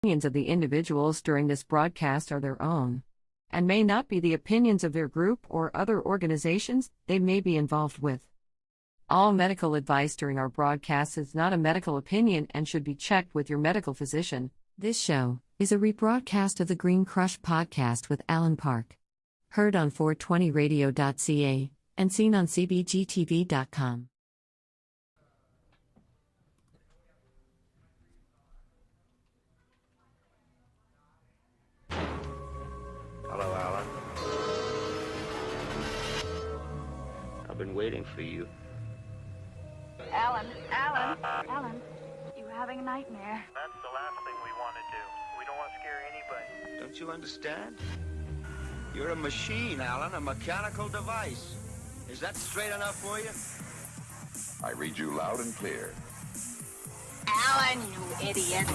Opinions of the individuals during this broadcast are their own, and may not be the opinions of their group or other organizations they may be involved with. All medical advice during our broadcast is not a medical opinion and should be checked with your medical physician. This show is a rebroadcast of the Green Crush podcast with Alan Park. Heard on 420radio.ca and seen on cbgtv.com. Hello, Alan. I've been waiting for you. Alan, you having a nightmare? That's the last thing we want to do. We don't want to scare anybody. Don't you understand? You're a machine, Alan, a mechanical device. Is that straight enough for you? I read you loud and clear. Alan, you idiot.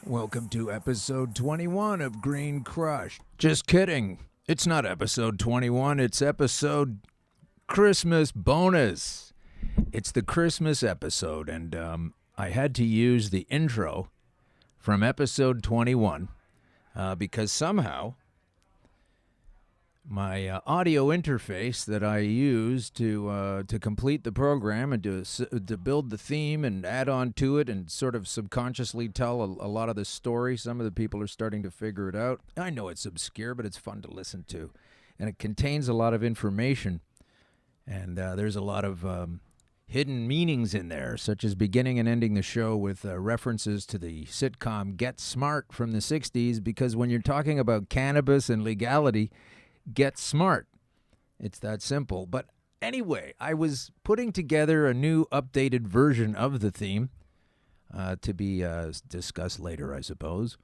Welcome to episode 21 of Green Crush. Just kidding. It's not episode 21, it's episode Christmas bonus. It's the Christmas episode, and I had to use the intro from episode 21 because somehow my audio interface that I use to complete the program and to build the theme and add on to it and sort of subconsciously tell a lot of the story. Some of the people are starting to figure it out. I know it's obscure, but it's fun to listen to. And it contains a lot of information. And there's a lot of hidden meanings in there, such as beginning and ending the show with references to the sitcom Get Smart from the 60s, because when you're talking about cannabis and legality, get smart. It's that simple. But anyway, I was putting together a new updated version of the theme to be discussed later, I suppose.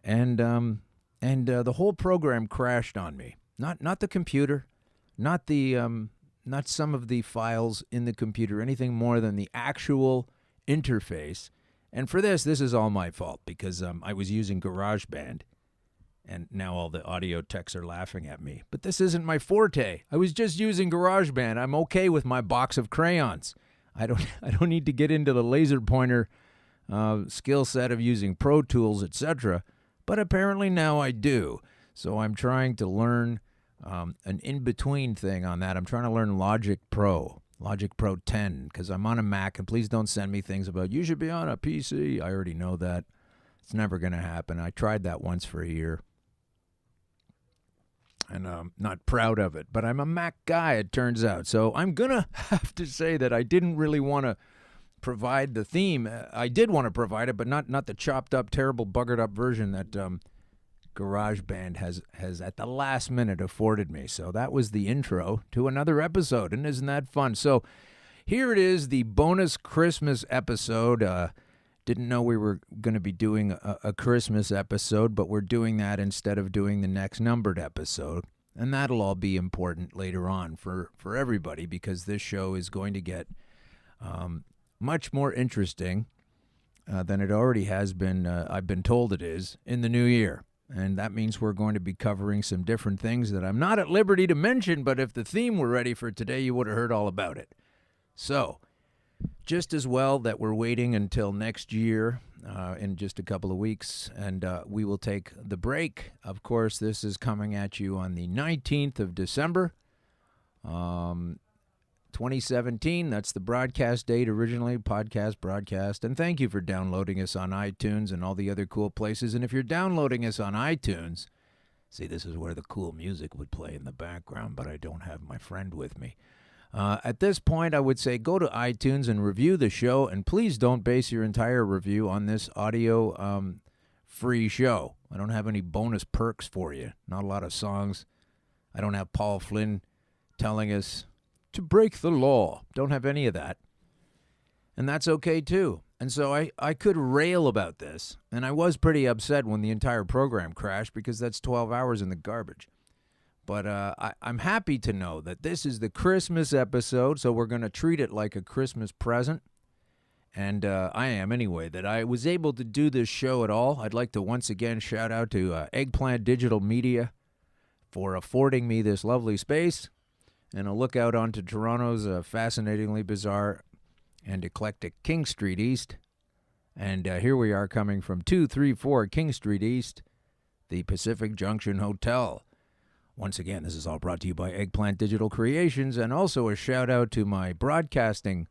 And the whole program crashed on me. Not the computer, not some of the files in the computer, anything more than the actual interface. And for this is all my fault because I was using GarageBand. And now all the audio techs are laughing at me. But this isn't my forte. I was just using GarageBand. I'm okay with my box of crayons. I don't need to get into the laser pointer skill set of using Pro Tools, etc. But apparently now I do. So I'm trying to learn an in-between thing on that. I'm trying to learn Logic Pro 10, because I'm on a Mac. And please don't send me things about, you should be on a PC. I already know that. It's never going to happen. I tried that once for a year. And I'm not proud of it, but I'm a Mac guy, it turns out. So I'm going to have to say that I didn't really want to provide the theme. I did want to provide it, but not the chopped up, terrible, buggered up version that GarageBand has at the last minute afforded me. So that was the intro to another episode, and isn't that fun? So here it is, the bonus Christmas episode. Didn't know we were going to be doing a Christmas episode, but we're doing that instead of doing the next numbered episode. And that'll all be important later on for everybody, because this show is going to get much more interesting than it already has been. I've been told it is in the new year. And that means we're going to be covering some different things that I'm not at liberty to mention, but if the theme were ready for today, you would have heard all about it. So just as well that we're waiting until next year in just a couple of weeks, and we will take the break. Of course, this is coming at you on the 19th of December, 2017. That's the broadcast date originally, broadcast. And thank you for downloading us on iTunes and all the other cool places. And if you're downloading us on iTunes, see, this is where the cool music would play in the background, but I don't have my friend with me. At this point, I would say go to iTunes and review the show, and please don't base your entire review on this audio free show. I don't have any bonus perks for you. Not a lot of songs. I don't have Paul Flynn telling us to break the law. Don't have any of that. And that's okay, too. And so I could rail about this, and I was pretty upset when the entire program crashed, because that's 12 hours in the garbage. But I'm happy to know that this is the Christmas episode, so we're going to treat it like a Christmas present. And I am anyway, that I was able to do this show at all. I'd like to once again shout out to Eggplant Digital Media for affording me this lovely space. and a look out onto Toronto's fascinatingly bizarre and eclectic King Street East. And here we are coming from 234 King Street East, the Pacific Junction Hotel. Once again, this is all brought to you by Eggplant Digital Creations, and also a shout-out to my broadcasting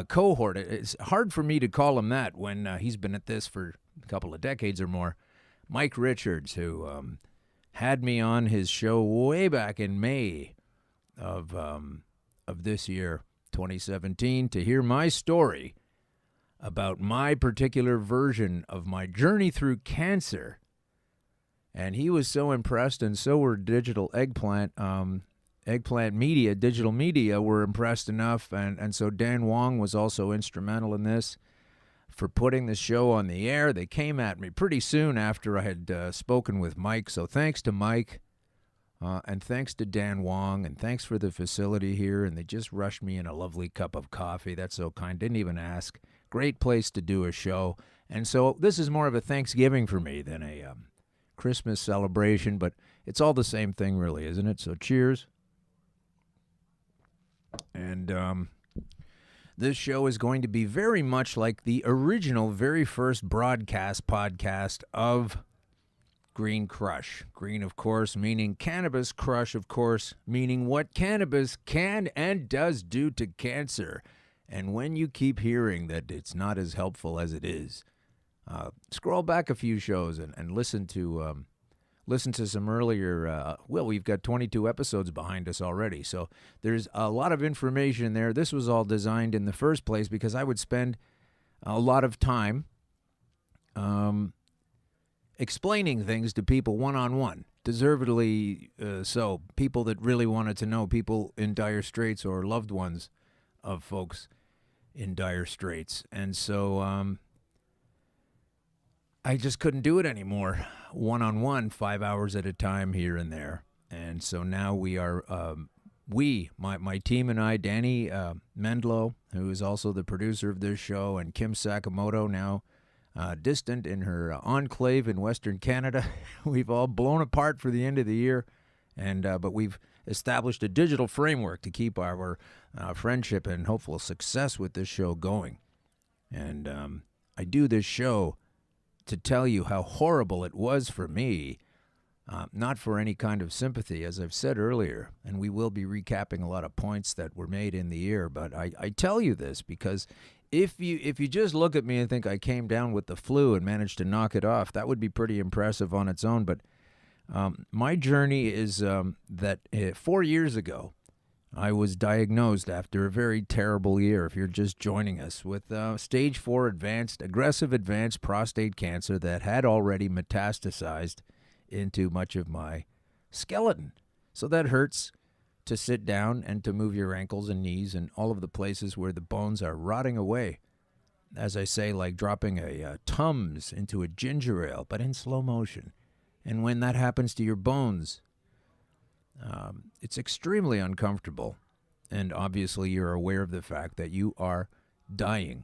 cohort. It's hard for me to call him that when he's been at this for a couple of decades or more. Mike Richards, who had me on his show way back in May of this year, 2017, to hear my story about my particular version of my journey through cancer. And he was so impressed, and so were Digital Eggplant Media, Digital Media were impressed enough, and so Dan Wong was also instrumental in this for putting the show on the air. They came at me pretty soon after I had spoken with Mike, so thanks to Mike, and thanks to Dan Wong, and thanks for the facility here, and they just rushed me in a lovely cup of coffee. That's so kind. Didn't even ask. Great place to do a show. And so this is more of a Thanksgiving for me than a Christmas celebration, but it's all the same thing really, isn't it? So cheers. And this show is going to be very much like the original, very first podcast of Green Crush. Green, of course, meaning cannabis. Crush, of course, meaning what cannabis can and does do to cancer. And when you keep hearing that it's not as helpful as it is, scroll back a few shows and listen to some earlier. We've got 22 episodes behind us already, so there's a lot of information there. This was all designed in the first place because I would spend a lot of time explaining things to people one-on-one, deservedly so, people that really wanted to know, people in dire straits or loved ones of folks in dire straits. And so I just couldn't do it anymore, one-on-one, 5 hours at a time here and there. And so now we are, my team and I, Danny Mendlow, who is also the producer of this show, and Kim Sakamoto, now distant in her enclave in Western Canada. We've all blown apart for the end of the year, and but we've established a digital framework to keep our friendship and hopeful success with this show going. And I do this show to tell you how horrible it was for me, not for any kind of sympathy, as I've said earlier, and we will be recapping a lot of points that were made in the year, but I tell you this because if you just look at me and think I came down with the flu and managed to knock it off, that would be pretty impressive on its own. But my journey is that 4 years ago, I was diagnosed after a very terrible year, if you're just joining us, with stage 4 aggressive advanced prostate cancer that had already metastasized into much of my skeleton. So that hurts to sit down and to move your ankles and knees and all of the places where the bones are rotting away. As I say, like dropping a Tums into a ginger ale, but in slow motion. And when that happens to your bones, it's extremely uncomfortable, and obviously you're aware of the fact that you are dying.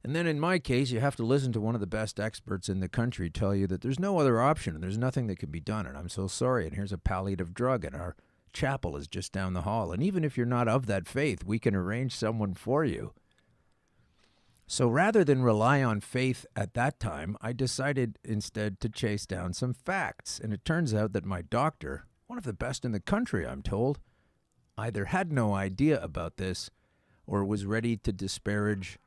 And then in my case, you have to listen to one of the best experts in the country tell you that there's no other option and there's nothing that can be done, and I'm so sorry, and here's a palliative drug, and our chapel is just down the hall, and even if you're not of that faith, we can arrange someone for you. So rather than rely on faith at that time, I decided instead to chase down some facts, and it turns out that my doctor, one of the best in the country, I'm told, either had no idea about this or was ready to disparage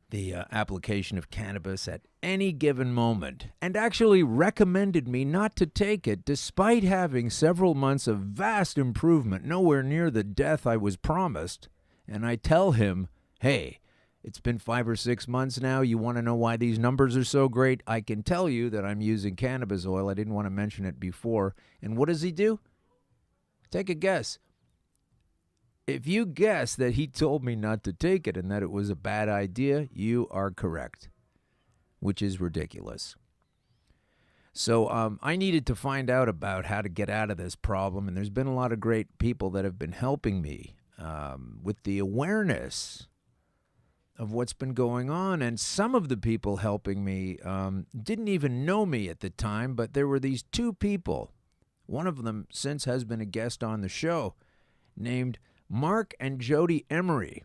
the application of cannabis at any given moment, and actually recommended me not to take it despite having several months of vast improvement, nowhere near the death I was promised. And I tell him, hey, it's been 5 or 6 months now. You want to know why these numbers are so great? I can tell you that I'm using cannabis oil. I didn't want to mention it before. And what does he do? Take a guess. If you guess that he told me not to take it and that it was a bad idea, you are correct, which is ridiculous. So I needed to find out about how to get out of this problem, and there's been a lot of great people that have been helping me with the awareness of what's been going on. And some of the people helping me didn't even know me at the time, but there were these two people. One of them since has been a guest on the show, named Mark and Jody Emery.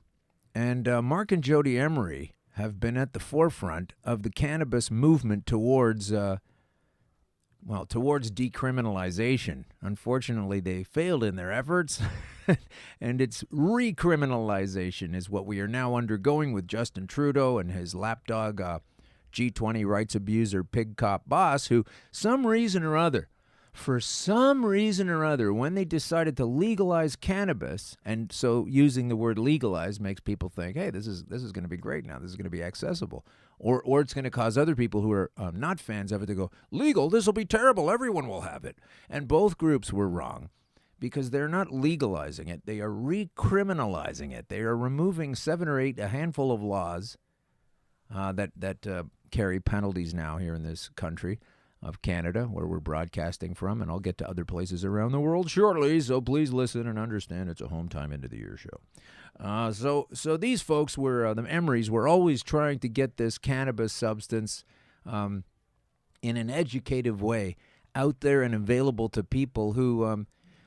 And Mark and Jody Emery have been at the forefront of the cannabis movement towards decriminalization. Unfortunately, they failed in their efforts, and it's recriminalization is what we are now undergoing with Justin Trudeau and his lapdog G20 rights abuser pig cop boss, who for some reason or other, when they decided to legalize cannabis, and so using the word legalize makes people think, hey, this is going to be great now. This is going to be accessible. Or it's going to cause other people who are not fans of it to go, legal, this will be terrible. Everyone will have it. And both groups were wrong because they're not legalizing it. They are recriminalizing it. They are removing a handful of laws that carry penalties now here in this country of Canada, where we're broadcasting from, and I'll get to other places around the world shortly, so please listen and understand it's a home time into the year show. So these folks were, the Emerys, were always trying to get this cannabis substance in an educative way out there and available to people who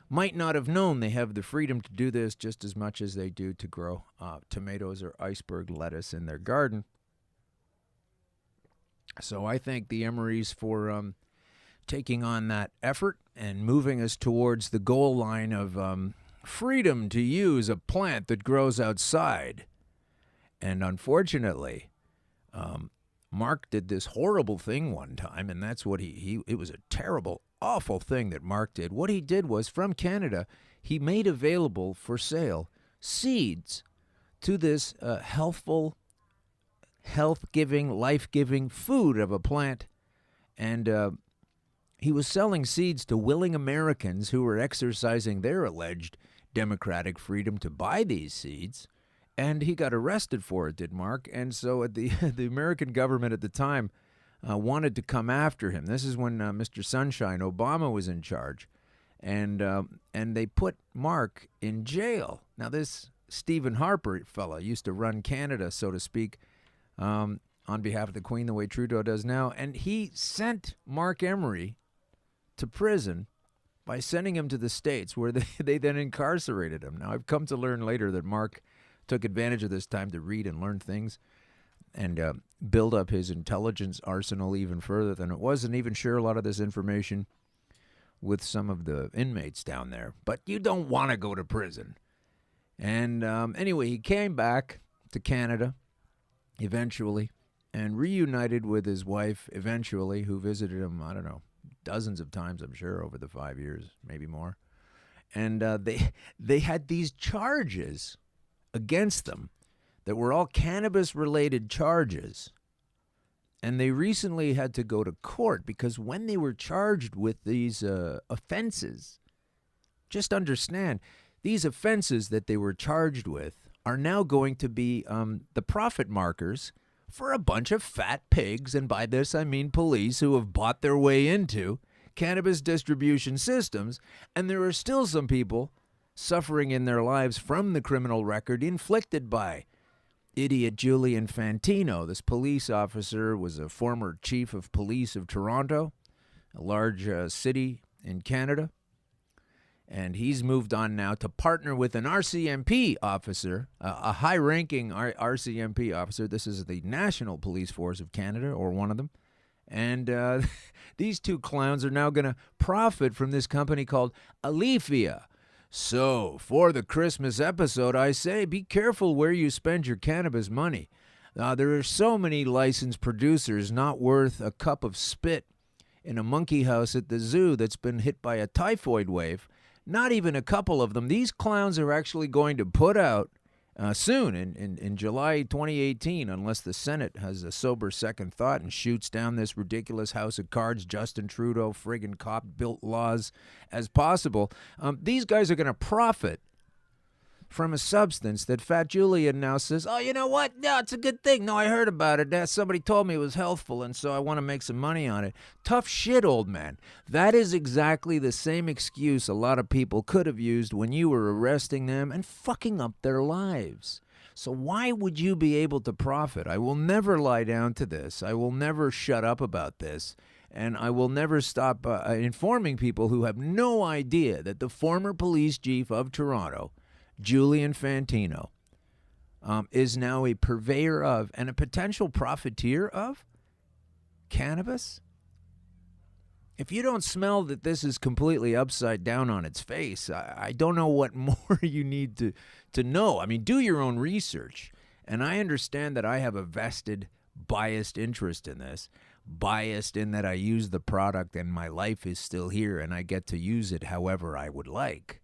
might not have known they have the freedom to do this just as much as they do to grow tomatoes or iceberg lettuce in their garden. So I thank the Emerys for taking on that effort and moving us towards the goal line of freedom to use a plant that grows outside. And unfortunately, Mark did this horrible thing one time, and that's what it was a terrible, awful thing that Mark did. What he did was, from Canada, he made available for sale seeds to this healthful, health-giving, life-giving food of a plant. And he was selling seeds to willing Americans who were exercising their alleged democratic freedom to buy these seeds. And he got arrested for it, did Mark. And so the American government at the time wanted to come after him. This is when Mr. Sunshine Obama was in charge. And they put Mark in jail. Now, this Stephen Harper fella used to run Canada, so to speak, on behalf of the Queen, the way Trudeau does now. And he sent Mark Emery to prison by sending him to the States, where they then incarcerated him. Now, I've come to learn later that Mark took advantage of this time to read and learn things and build up his intelligence arsenal even further than it was, and even share a lot of this information with some of the inmates down there. But you don't want to go to prison. And anyway, he came back to Canada eventually, and reunited with his wife eventually, who visited him, I don't know, dozens of times, I'm sure, over the 5 years, maybe more. And they had these charges against them that were all cannabis-related charges. And they recently had to go to court because when they were charged with these offenses, just understand, these offenses that they were charged with are now going to be the profit markers for a bunch of fat pigs, and by this I mean police, who have bought their way into cannabis distribution systems, and there are still some people suffering in their lives from the criminal record inflicted by idiot Julian Fantino. This police officer was a former chief of police of Toronto, a large city in Canada. And he's moved on now to partner with an RCMP officer, a high-ranking RCMP officer. This is the National Police Force of Canada, or one of them. And these two clowns are now going to profit from this company called Alifia. So, for the Christmas episode, I say be careful where you spend your cannabis money. There are so many licensed producers not worth a cup of spit in a monkey house at the zoo that's been hit by a typhoid wave. Not even a couple of them. These clowns are actually going to put out soon, in July 2018, unless the Senate has a sober second thought and shoots down this ridiculous house of cards, Justin Trudeau, friggin' cop-built laws as possible. These guys are going to profit from a substance that Fat Julian now says, oh, you know what? No, it's a good thing. No, I heard about it. Somebody told me it was healthful, and so I want to make some money on it. Tough shit, old man. That is exactly the same excuse a lot of people could have used when you were arresting them and fucking up their lives. So why would you be able to profit? I will never lie down to this. I will never shut up about this. And I will never stop informing people who have no idea that the former police chief of Toronto Julian Fantino, is now a purveyor of and a potential profiteer of cannabis? If you don't smell that this is completely upside down on its face, I don't know what more you need to know. I mean, do your own research. And I understand that I have a vested, biased interest in this. Biased in that I use the product and my life is still here and I get to use it however I would like.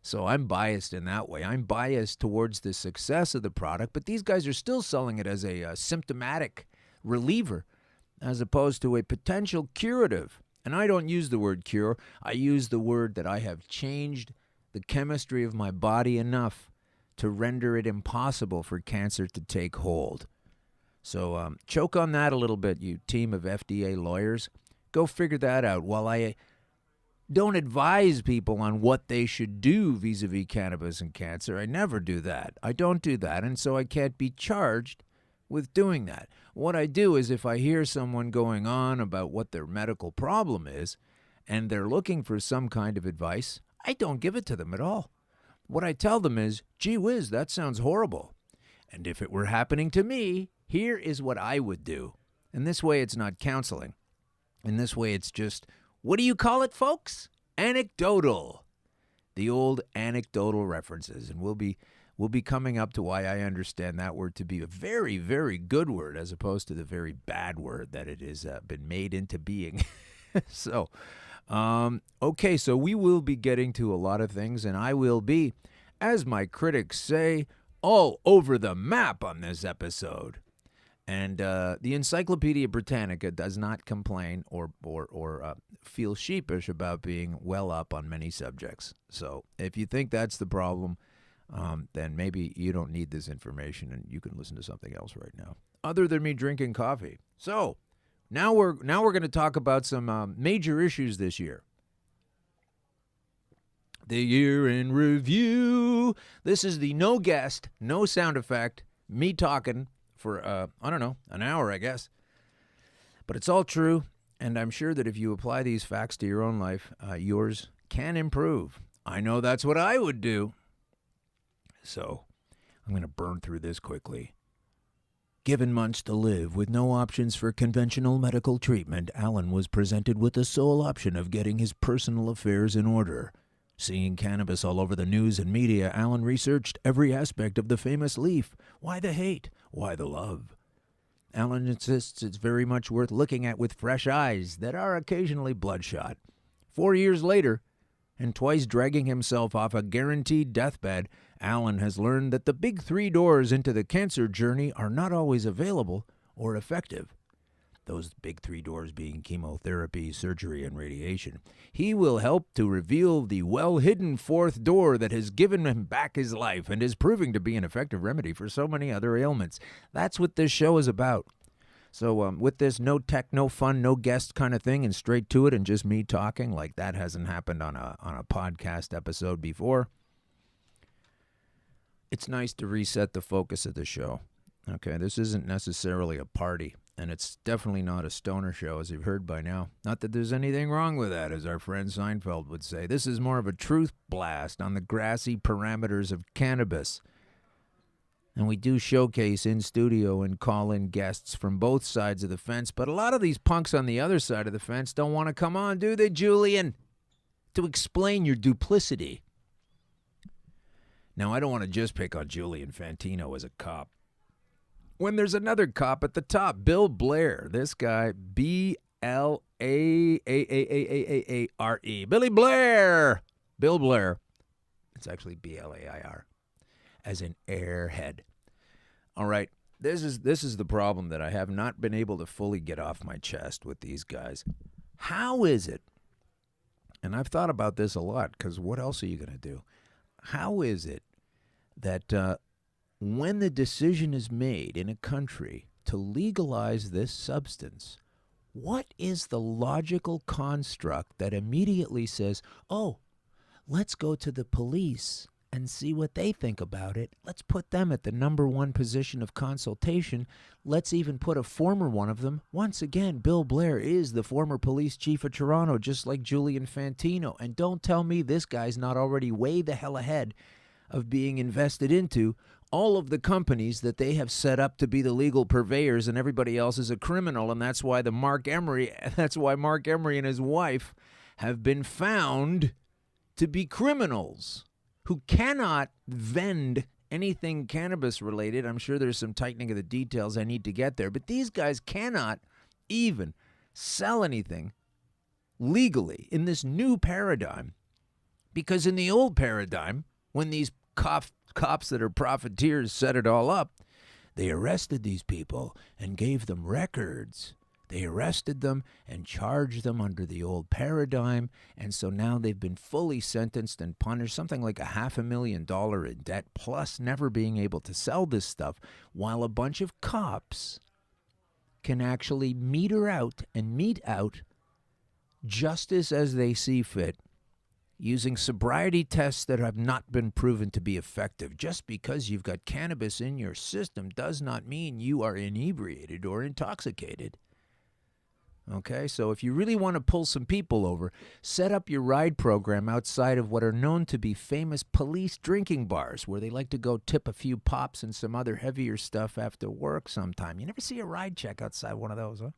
So I'm biased in that way. I'm biased towards the success of the product, but these guys are still selling it as a symptomatic reliever as opposed to a potential curative. And I don't use the word cure. I use the word that I have changed the chemistry of my body enough to render it impossible for cancer to take hold. So choke on that a little bit, you team of FDA lawyers. Go figure that out. While I don't advise people on what they should do vis-a-vis cannabis and cancer, I never do that. I don't do that, and so I can't be charged with doing that. What I do is if I hear someone going on about what their medical problem is and they're looking for some kind of advice, I don't give it to them at all. What I tell them is, gee whiz, that sounds horrible. And if it were happening to me, here is what I would do. And this way it's not counseling. In this way it's just, what do you call it, folks? Anecdotal. The old anecdotal references. And we'll be coming up to why I understand that word to be a very, very good word as opposed to the very bad word that it has been made into being. So, okay, so we will be getting to a lot of things, and I will be, as my critics say, all over the map on this episode. And the Encyclopedia Britannica does not complain or feel sheepish about being well up on many subjects. So if you think that's the problem, then maybe you don't need this information and you can listen to something else right now, other than me drinking coffee. So now we're going to talk about some major issues this year. The year in review. This is the no guest, no sound effect, me talking for, I don't know, an hour, I guess. But it's all true, and I'm sure that if you apply these facts to your own life, yours can improve. I know that's what I would do. So I'm going to burn through this quickly. Given months to live with no options for conventional medical treatment, Alan was presented with the sole option of getting his personal affairs in order. Seeing cannabis all over the news and media, Alan researched every aspect of the famous leaf. Why the hate? Why the love? Alan insists it's very much worth looking at with fresh eyes that are occasionally bloodshot. 4 years later, and twice dragging himself off a guaranteed deathbed, Alan has learned that the big three doors into the cancer journey are not always available or effective. Those big three doors being chemotherapy, surgery, and radiation. He will help to reveal the well-hidden fourth door that has given him back his life and is proving to be an effective remedy for so many other ailments. That's what this show is about. So with this no tech, no fun, no guest kind of thing and straight to it and just me talking, like that hasn't happened on a podcast episode before, it's nice to reset the focus of the show. Okay, this isn't necessarily a party. And it's definitely not a stoner show, as you've heard by now. Not that there's anything wrong with that, as our friend Seinfeld would say. This is more of a truth blast on the grassy parameters of cannabis. And we do showcase in studio and call in guests from both sides of the fence. But a lot of these punks on the other side of the fence don't want to come on, do they, Julian? To explain your duplicity. Now, I don't want to just pick on Julian Fantino as a cop. When there's another cop at the top, Bill Blair. This guy, B-L-A-A-A-A-A-A-R-E. Billy Blair. Bill Blair. It's actually B-L-A-I-R. As in airhead. All right. This is the problem that I have not been able to fully get off my chest with these guys. How is it? And I've thought about this a lot, because what else are you going to do? How is it that when the decision is made in a country to legalize this substance, what is the logical construct that immediately says, oh, let's go to the police and see what they think about it. Let's put them at the number one position of consultation. Let's even put a former one of them. Once again, Bill Blair is the former police chief of Toronto, just like Julian Fantino. And don't tell me this guy's not already way the hell ahead of being invested into all of the companies that they have set up to be the legal purveyors, and everybody else is a criminal. And that's why Mark Emery and his wife have been found to be criminals who cannot vend anything cannabis related. I'm sure there's some tightening of the details I need to get there, but these guys cannot even sell anything legally in this new paradigm, because in the old paradigm, when these cops that are profiteers set it all up, they arrested these people and gave them records. They arrested them and charged them under the old paradigm, and so now they've been fully sentenced and punished, something like $500,000 in debt, plus never being able to sell this stuff, while a bunch of cops can actually mete out justice as they see fit, using sobriety tests that have not been proven to be effective. Just because you've got cannabis in your system does not mean you are inebriated or intoxicated. Okay, so if you really want to pull some people over, set up your ride program outside of what are known to be famous police drinking bars, where they like to go tip a few pops and some other heavier stuff after work sometime. You never see a ride check outside one of those, huh?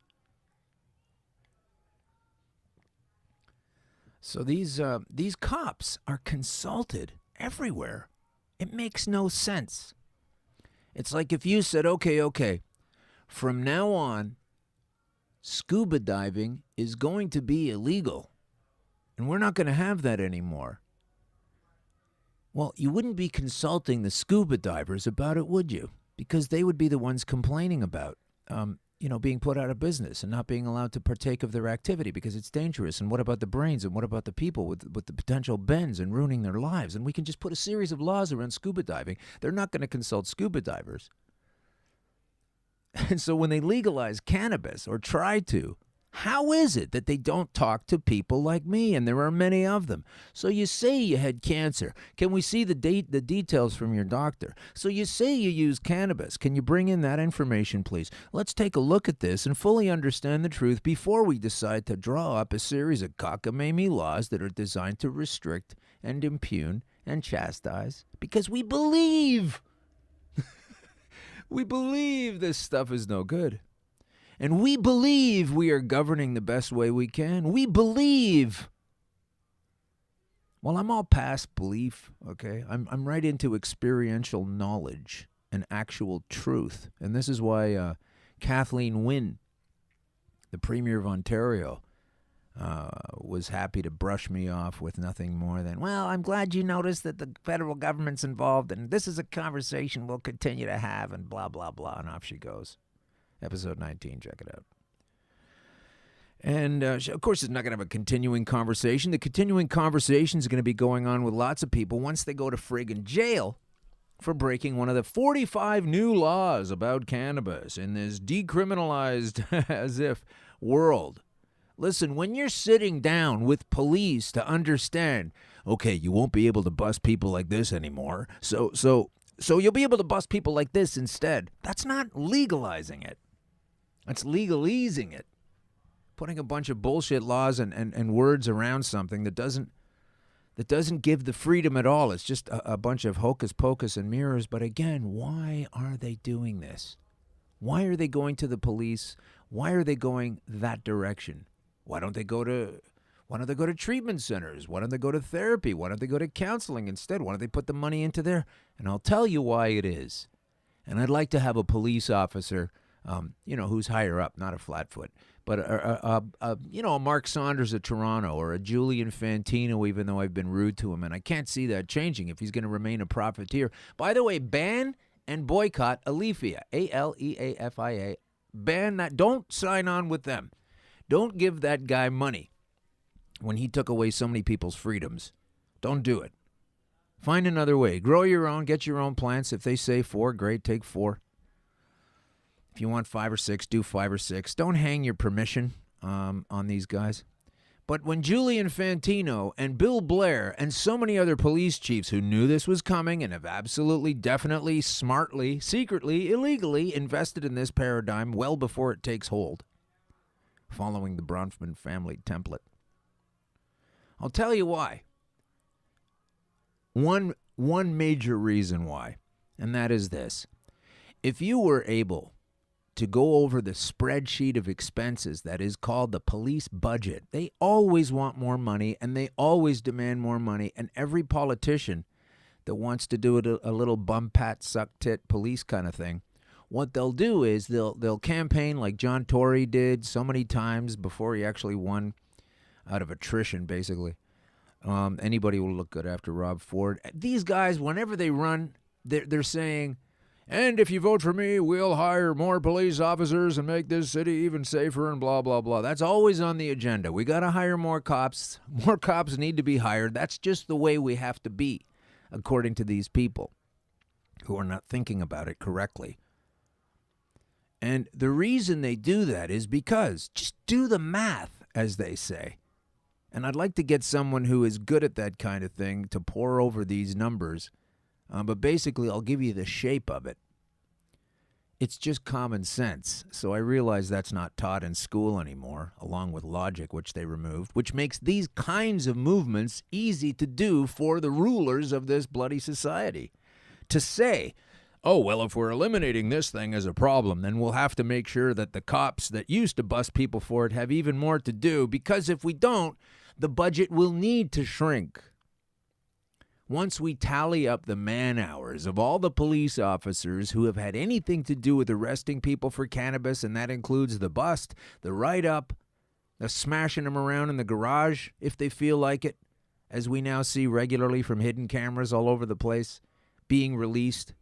So these cops are consulted everywhere. It makes no sense. It's like if you said, okay, from now on, scuba diving is going to be illegal, and we're not going to have that anymore. Well, you wouldn't be consulting the scuba divers about it, would you? Because they would be the ones complaining about, being put out of business and not being allowed to partake of their activity because it's dangerous. And what about the brains? And what about the people with the potential bends and ruining their lives? And we can just put a series of laws around scuba diving. They're not going to consult scuba divers. And so when they legalize cannabis, or try to, how is it that they don't talk to people like me? And there are many of them. So you say you had cancer. Can we see the details from your doctor? So you say you use cannabis. Can you bring in that information, please? Let's take a look at this and fully understand the truth before we decide to draw up a series of cockamamie laws that are designed to restrict and impugn and chastise, because we believe this stuff is no good. And we believe we are governing the best way we can. We believe. Well, I'm all past belief, okay? I'm right into experiential knowledge and actual truth. And this is why Kathleen Wynne, the Premier of Ontario, was happy to brush me off with nothing more than, well, I'm glad you noticed that the federal government's involved, and this is a conversation we'll continue to have, and blah, blah, blah, and off she goes. Episode 19, check it out. And, of course, it's not going to have a continuing conversation. The continuing conversation is going to be going on with lots of people once they go to friggin' jail for breaking one of the 45 new laws about cannabis in this decriminalized as if world. Listen, when you're sitting down with police to understand, okay, you won't be able to bust people like this anymore, so you'll be able to bust people like this instead. That's not legalizing it. That's legalesing it. Putting a bunch of bullshit laws and words around something that doesn't give the freedom at all. It's just a bunch of hocus pocus and mirrors. But again, why are they doing this? Why are they going to the police? Why are they going that direction? Why don't they go to treatment centers? Why don't they go to therapy? Why don't they go to counseling instead? Why don't they put the money into there? And I'll tell you why it is. And I'd like to have a police officer, who's higher up, not a flatfoot, but a Mark Saunders of Toronto or a Julian Fantino, even though I've been rude to him. And I can't see that changing if he's going to remain a profiteer. By the way, ban and boycott Aleafia, Aleafia. Ban that. Don't sign on with them. Don't give that guy money when he took away so many people's freedoms. Don't do it. Find another way. Grow your own. Get your own plants. If they say 4, great, take 4. If you want 5 or 6, do 5 or 6. Don't hang your permission on these guys. But when Julian Fantino and Bill Blair and so many other police chiefs who knew this was coming and have absolutely, definitely, smartly, secretly, illegally invested in this paradigm well before it takes hold, following the Bronfman family template. I'll tell you why. One major reason why, and that is this. If you were able to go over the spreadsheet of expenses that is called the police budget, they always want more money and they always demand more money. And every politician that wants to do it a little bum pat suck tit police kind of thing, what they'll do is they'll campaign like John Tory did so many times before he actually won out of attrition, basically. Anybody will look good after Rob Ford. These guys, whenever they run, they're saying, and if you vote for me, we'll hire more police officers and make this city even safer and blah, blah, blah. That's always on the agenda. We got to hire more cops. More cops need to be hired. That's just the way we have to be, according to these people who are not thinking about it correctly. And the reason they do that is because just do the math, as they say. And I'd like to get someone who is good at that kind of thing to pour over these numbers. But basically, I'll give you the shape of it. It's just common sense. So I realize that's not taught in school anymore, along with logic, which they removed, which makes these kinds of movements easy to do for the rulers of this bloody society. To say, oh, well, if we're eliminating this thing as a problem, then we'll have to make sure that the cops that used to bust people for it have even more to do, because if we don't, the budget will need to shrink. Once we tally up the man-hours of all the police officers who have had anything to do with arresting people for cannabis, and that includes the bust, the write-up, the smashing them around in the garage if they feel like it, as we now see regularly from hidden cameras all over the place, being released,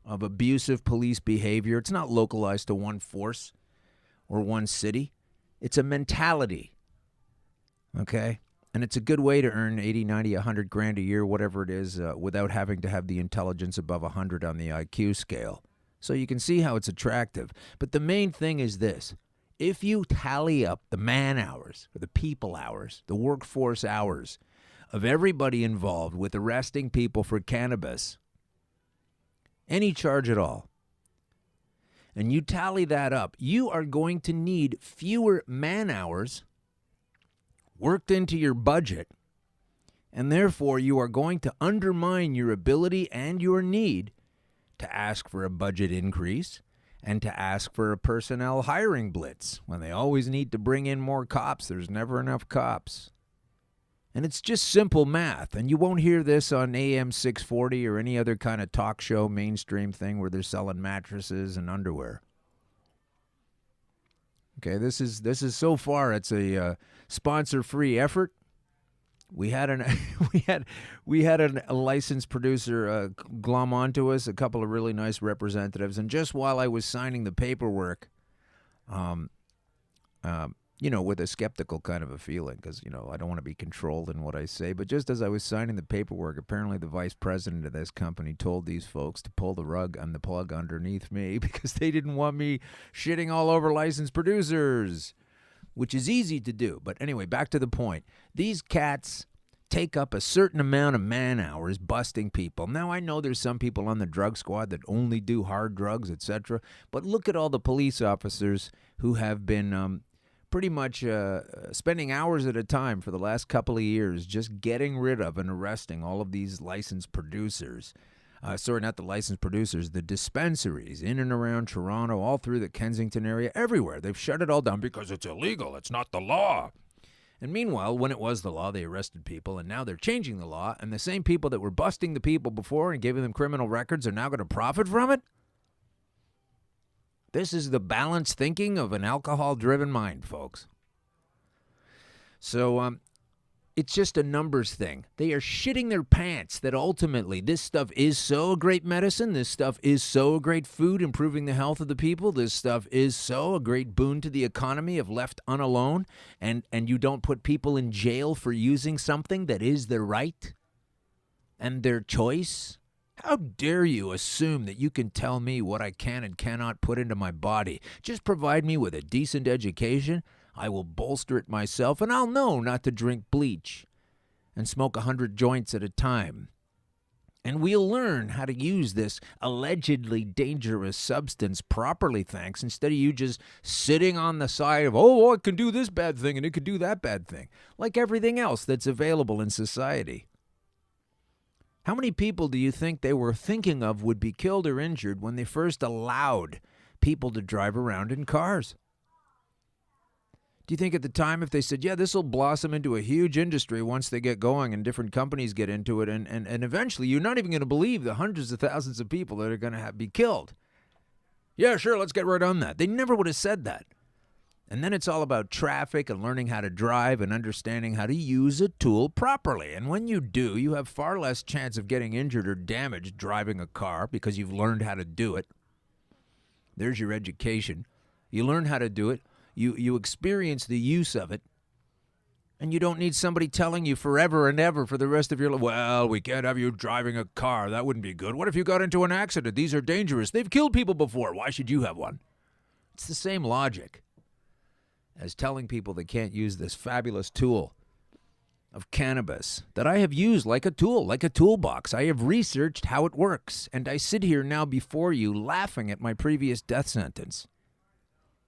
of abusive police behavior. It's not localized to one force or one city. It's a mentality, okay? And it's a good way to earn 80, 90, 100 grand a year, whatever it is, without having to have the intelligence above 100 on the IQ scale. So you can see how it's attractive. But the main thing is this. If you tally up the man hours, or the people hours, the workforce hours of everybody involved with arresting people for cannabis, any charge at all, and you tally that up, you are going to need fewer man hours worked into your budget, and therefore you are going to undermine your ability and your need to ask for a budget increase and to ask for a personnel hiring blitz. When they always need to bring in more cops, there's never enough cops. And it's just simple math, and you won't hear this on AM 640 or any other kind of talk show mainstream thing where they're selling mattresses and underwear. Okay, this is so far it's a sponsor-free effort. We had a licensed producer glom onto us, a couple of really nice representatives, and just while I was signing the paperwork, with a skeptical kind of a feeling, because I don't want to be controlled in what I say, but just as I was signing the paperwork, apparently the vice president of this company told these folks to pull the rug and the plug underneath me because they didn't want me shitting all over licensed producers, which is easy to do. But anyway, back to the point. These cats take up a certain amount of man hours busting people. Now, I know there's some people on the drug squad that only do hard drugs, etc., but look at all the police officers who have been pretty much spending hours at a time for the last couple of years just getting rid of and arresting all of these licensed producers. Sorry, not the licensed producers, the dispensaries in and around Toronto, all through the Kensington area, everywhere. They've shut it all down because it's illegal. It's not the law. And meanwhile, when it was the law, they arrested people, and now they're changing the law, and the same people that were busting the people before and giving them criminal records are now going to profit from it? This is the balanced thinking of an alcohol-driven mind, folks. So it's just a numbers thing. They are shitting their pants that ultimately this stuff is so great medicine. This stuff is so great food, improving the health of the people. This stuff is so a great boon to the economy if left unalone. And you don't put people in jail for using something that is their right and their choice. How dare you assume that you can tell me what I can and cannot put into my body? Just provide me with a decent education. I will bolster it myself, and I'll know not to drink bleach and smoke 100 joints at a time. And we'll learn how to use this allegedly dangerous substance properly, thanks, instead of you just sitting on the side of, oh, it can do this bad thing and it can do that bad thing, like everything else that's available in society. How many people do you think they were thinking of would be killed or injured when they first allowed people to drive around in cars? Do you think at the time if they said, yeah, this will blossom into a huge industry once they get going and different companies get into it, and eventually you're not even going to believe the hundreds of thousands of people that are going to be killed? Yeah, sure, let's get right on that. They never would have said that. And then it's all about traffic and learning how to drive and understanding how to use a tool properly. And when you do, you have far less chance of getting injured or damaged driving a car because you've learned how to do it. There's your education. You learn how to do it. You experience the use of it. And you don't need somebody telling you forever and ever for the rest of your life, well, we can't have you driving a car. That wouldn't be good. What if you got into an accident? These are dangerous. They've killed people before. Why should you have one? It's the same logic as telling people they can't use this fabulous tool of cannabis that I have used like a tool, like a toolbox. I have researched how it works, and I sit here now before you laughing at my previous death sentence.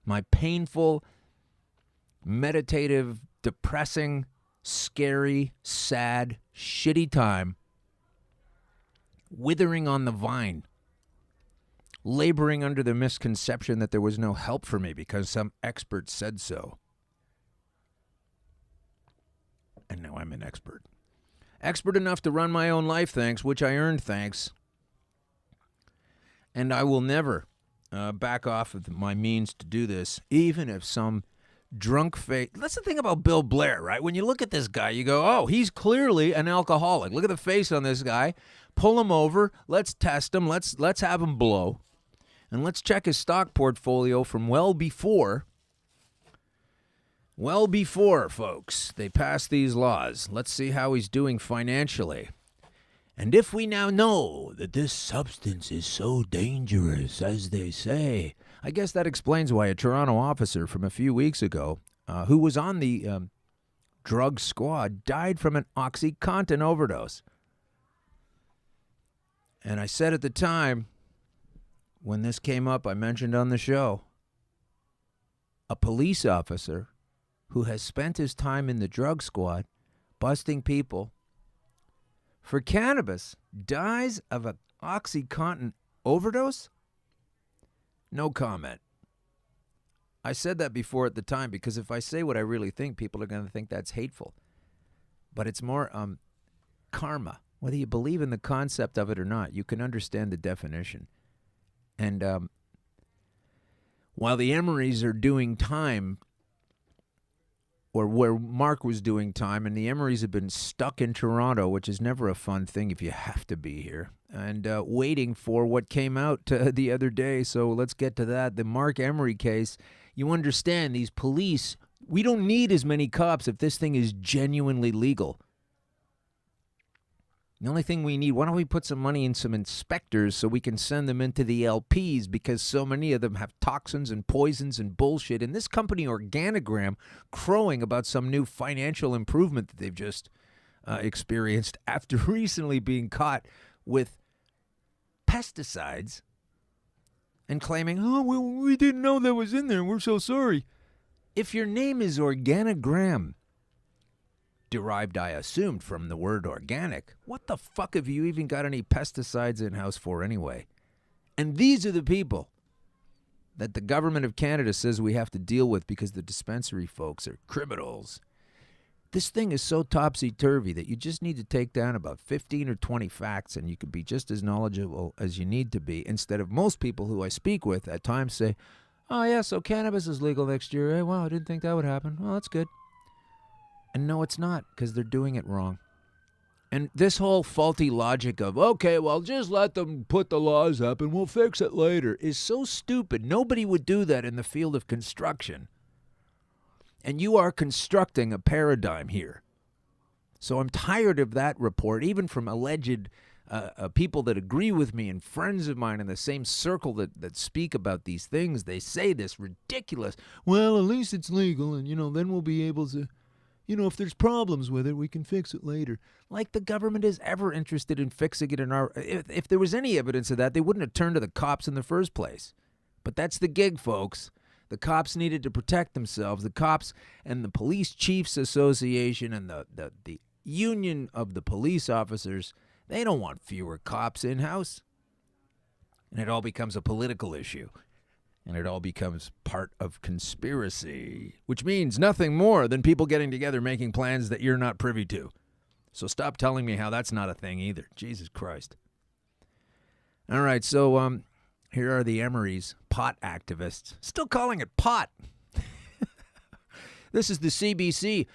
My painful, meditative, depressing, scary, sad, shitty time withering on the vine, laboring under the misconception that there was no help for me because some expert said so. And now I'm an expert. Expert enough to run my own life, thanks, which I earned, thanks. And I will never back off of my means to do this, even if some drunk face. That's the thing about Bill Blair, right? When you look at this guy, you go, oh, he's clearly an alcoholic. Look at the face on this guy. Pull him over. Let's test him. Let's have him blow. And let's check his stock portfolio from well before, folks, they passed these laws. Let's see how he's doing financially. And if we now know that this substance is so dangerous, as they say, I guess that explains why a Toronto officer from a few weeks ago, who was on the drug squad, died from an OxyContin overdose. And I said at the time, when this came up, I mentioned on the show, a police officer who has spent his time in the drug squad busting people for cannabis dies of an OxyContin overdose? No comment. I said that before at the time because if I say what I really think, people are going to think that's hateful. But it's more karma. Whether you believe in the concept of it or not, you can understand the definition. And while the Emorys are doing time, or where Mark was doing time, and the Emorys have been stuck in Toronto, which is never a fun thing if you have to be here, and waiting for what came out the other day. So let's get to that. The Mark Emery case, you understand these police, we don't need as many cops if this thing is genuinely legal. The only thing we need, why don't we put some money in some inspectors so we can send them into the LPs because so many of them have toxins and poisons and bullshit. And this company Organigram crowing about some new financial improvement that they've just experienced after recently being caught with pesticides and claiming, oh, we didn't know that was in there. We're so sorry. If your name is Organigram, derived, I assumed, from the word organic, what the fuck have you even got any pesticides in-house for anyway? And these are the people that the government of Canada says we have to deal with because the dispensary folks are criminals. This thing is so topsy-turvy that you just need to take down about 15 or 20 facts and you could be just as knowledgeable as you need to be, instead of most people who I speak with at times say, oh yeah, so cannabis is legal next year. Hey, wow, I didn't think that would happen. Well, that's good. And no, it's not, because they're doing it wrong. And this whole faulty logic of, okay, well, just let them put the laws up and we'll fix it later is so stupid. Nobody would do that in the field of construction. And you are constructing a paradigm here. So I'm tired of that report, even from alleged people that agree with me and friends of mine in the same circle that speak about these things. They say this ridiculous, well, at least it's legal and, then we'll be able to... if there's problems with it, we can fix it later. Like the government is ever interested in fixing it in our... If there was any evidence of that, they wouldn't have turned to the cops in the first place. But that's the gig, folks. The cops needed to protect themselves. The cops and the Police Chiefs Association and the Union of the Police Officers, They don't want fewer cops in-house. And it all becomes a political issue. And it all becomes part of conspiracy, which means nothing more than people getting together making plans that you're not privy to. So stop telling me how that's not a thing either. Jesus Christ. All right, so here are the Emery's, pot activists. Still calling it pot. This is the CBC.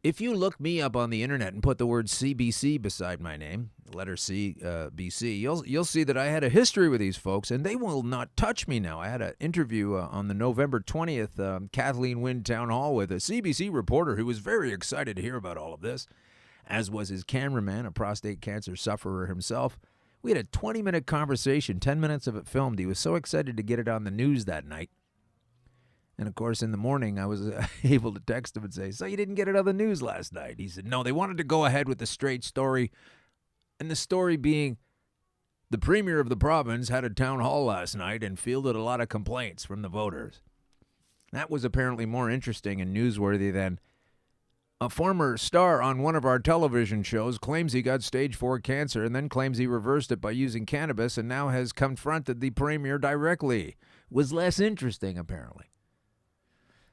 If you look me up on the internet and put the word CBC beside my name, letter C, BC, you'll see that I had a history with these folks, and they will not touch me now. I had an interview on the November 20th Kathleen Wynne Town Hall with a CBC reporter who was very excited to hear about all of this, as was his cameraman, a prostate cancer sufferer himself. We had a 20-minute conversation, 10 minutes of it filmed. He was so excited to get it on the news that night. And, of course, in the morning, I was able to text him and say, so you didn't get it on the news last night? He said, no, they wanted to go ahead with the straight story. And the story being, the premier of the province had a town hall last night and fielded a lot of complaints from the voters. That was apparently more interesting and newsworthy than a former star on one of our television shows claims he got stage 4 cancer and then claims he reversed it by using cannabis and now has confronted the premier directly. Was less interesting, apparently.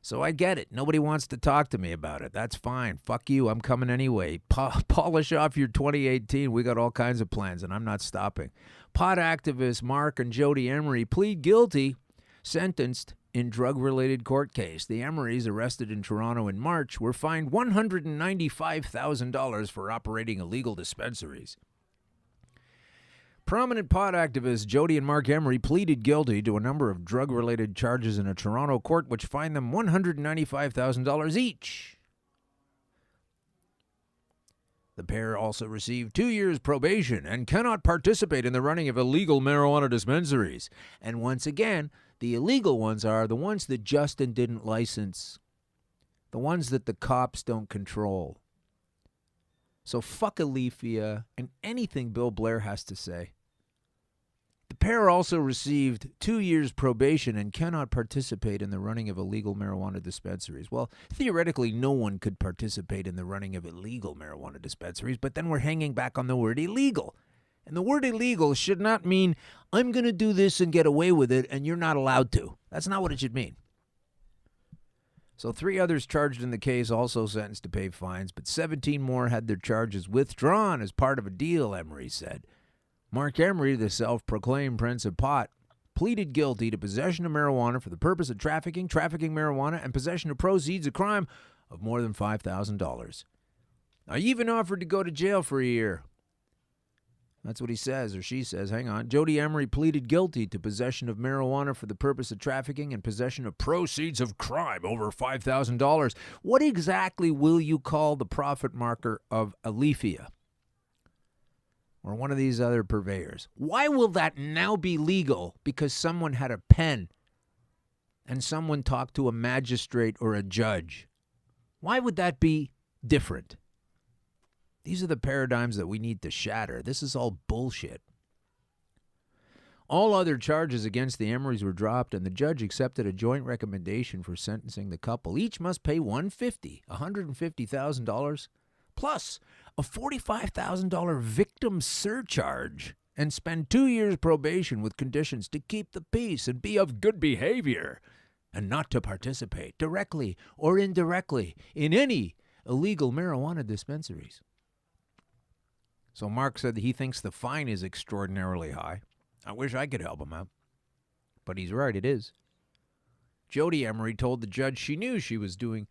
So I get it. Nobody wants to talk to me about it. That's fine. Fuck you. I'm coming anyway. Polish off your 2018. We got all kinds of plans, and I'm not stopping. Pot activists Mark and Jody Emery plead guilty, sentenced in drug-related court case. The Emerys, arrested in Toronto in March, were fined $195,000 for operating illegal dispensaries. Prominent pot activists Jody and Mark Emery pleaded guilty to a number of drug-related charges in a Toronto court, which fined them $195,000 each. The pair also received 2 years probation and cannot participate in the running of illegal marijuana dispensaries. And once again, the illegal ones are the ones that Justin didn't license, the ones that the cops don't control. So fuck Alethea and anything Bill Blair has to say. The pair also received 2 years probation and cannot participate in the running of illegal marijuana dispensaries. Well, theoretically, no one could participate in the running of illegal marijuana dispensaries, but then we're hanging back on the word illegal. And the word illegal should not mean, I'm going to do this and get away with it, and you're not allowed to. That's not what it should mean. So 3 others charged in the case also sentenced to pay fines, but 17 more had their charges withdrawn as part of a deal, Emery said. Mark Emery, the self-proclaimed Prince of Pot, pleaded guilty to possession of marijuana for the purpose of trafficking marijuana, and possession of proceeds of crime of more than $5,000. I even offered to go to jail for a year. That's what he says, or she says. Hang on. Jody Emery pleaded guilty to possession of marijuana for the purpose of trafficking and possession of proceeds of crime over $5,000. What exactly will you call the profit marker of Alethea or one of these other purveyors? Why will that now be legal because someone had a pen and someone talked to a magistrate or a judge? Why would that be different? These are the paradigms that we need to shatter. This is all bullshit. All other charges against the Emerys were dropped, and the judge accepted a joint recommendation for sentencing the couple. Each must pay $150,000, plus a $45,000 victim surcharge, and spend 2 years probation with conditions to keep the peace and be of good behavior, and not to participate directly or indirectly in any illegal marijuana dispensaries. So Mark said that he thinks the fine is extraordinarily high. I wish I could help him out. But he's right, it is. Jody Emery told the judge she knew she was doing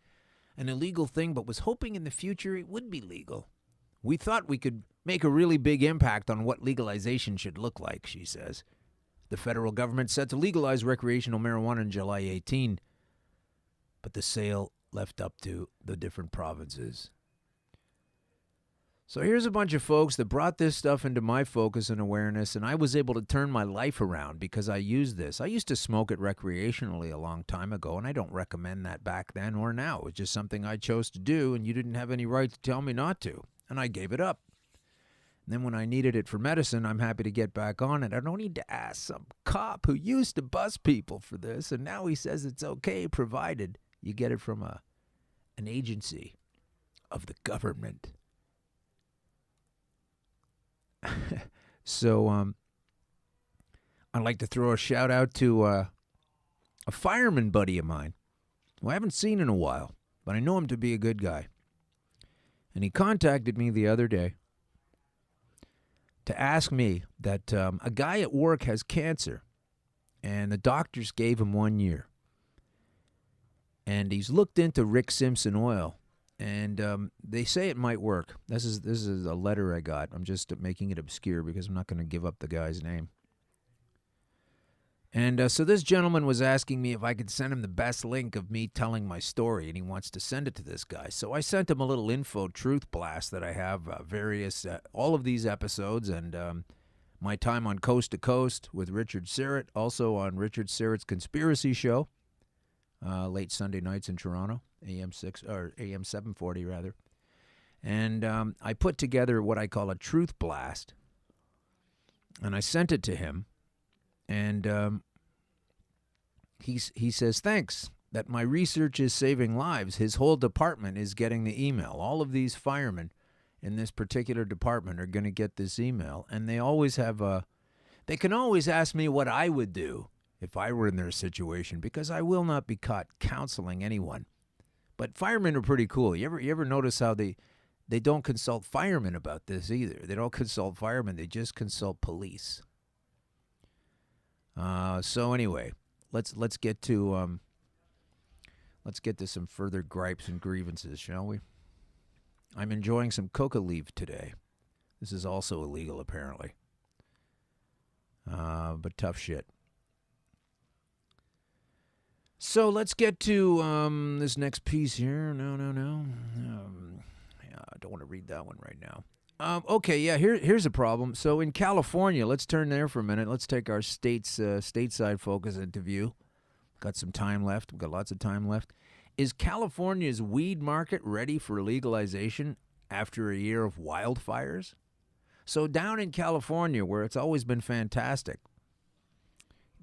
an illegal thing, but was hoping in the future it would be legal. We thought we could make a really big impact on what legalization should look like, she says. The federal government set to legalize recreational marijuana in July 18, but the sale left up to the different provinces. So here's a bunch of folks that brought this stuff into my focus and awareness, and I was able to turn my life around because I used this. I used to smoke it recreationally a long time ago, and I don't recommend that back then or now. It was just something I chose to do, and you didn't have any right to tell me not to, and I gave it up. And then when I needed it for medicine, I'm happy to get back on it. I don't need to ask some cop who used to bust people for this, and now he says it's okay provided you get it from an agency of the government. So I'd like to throw a shout out to a fireman buddy of mine who I haven't seen in a while, but I know him to be a good guy. And he contacted me the other day to ask me that a guy at work has cancer, and the doctors gave him 1 year. And he's looked into Rick Simpson oil, and they say it might work. This is a letter I got. I'm just making it obscure because I'm not going to give up the guy's name. And so this gentleman was asking me if I could send him the best link of me telling my story, and he wants to send it to this guy. So I sent him a little info truth blast that I have all of these episodes, and my time on Coast to Coast with Richard Syrett, also on Richard Syrett's Conspiracy Show, late Sunday nights in Toronto, AM 740 rather. And I put together what I call a truth blast, and I sent it to him. And he says, thanks, that my research is saving lives. His whole department is getting the email. All of these firemen in this particular department are going to get this email. And they always have they can always ask me what I would do if I were in their situation, because I will not be caught counseling anyone. But firemen are pretty cool. You ever notice how they don't consult firemen about this either? They don't consult firemen. They just consult police. So anyway, let's get to some further gripes and grievances, shall we? I'm enjoying some coca leaf today. This is also illegal, apparently. But tough shit. So let's get to this next piece here. No. I don't want to read that one right now. Okay, yeah, here's a problem. So in California, let's turn there for a minute. Let's take our stateside focus into view. Got some time left. We've got lots of time left. Is California's weed market ready for legalization after a year of wildfires? So down in California, where it's always been fantastic,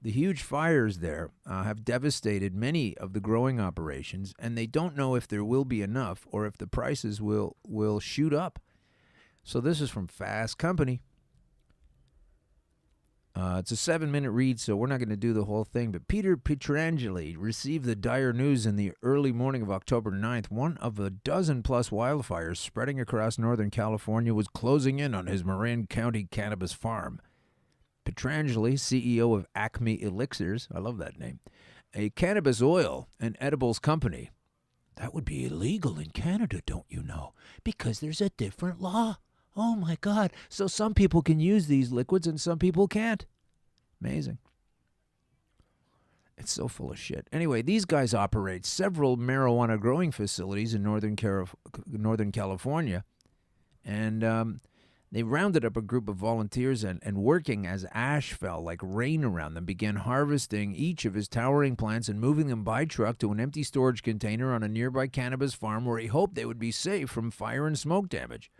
the huge fires there have devastated many of the growing operations, and they don't know if there will be enough or if the prices will shoot up. So this is from Fast Company. It's a 7-minute read, so we're not going to do the whole thing. But Peter Pietrangeli received the dire news in the early morning of October 9th. One of a dozen-plus wildfires spreading across Northern California was closing in on his Marin County cannabis farm. Pietrangeli, CEO of Acme Elixirs, I love that name, a cannabis oil and edibles company. That would be illegal in Canada, don't you know? Because there's a different law. Oh, my God. So some people can use these liquids and some people can't. Amazing. It's so full of shit. Anyway, these guys operate several marijuana growing facilities in Northern California. And they rounded up a group of volunteers and working as ash fell like rain around them, began harvesting each of his towering plants and moving them by truck to an empty storage container on a nearby cannabis farm where he hoped they would be safe from fire and smoke damage.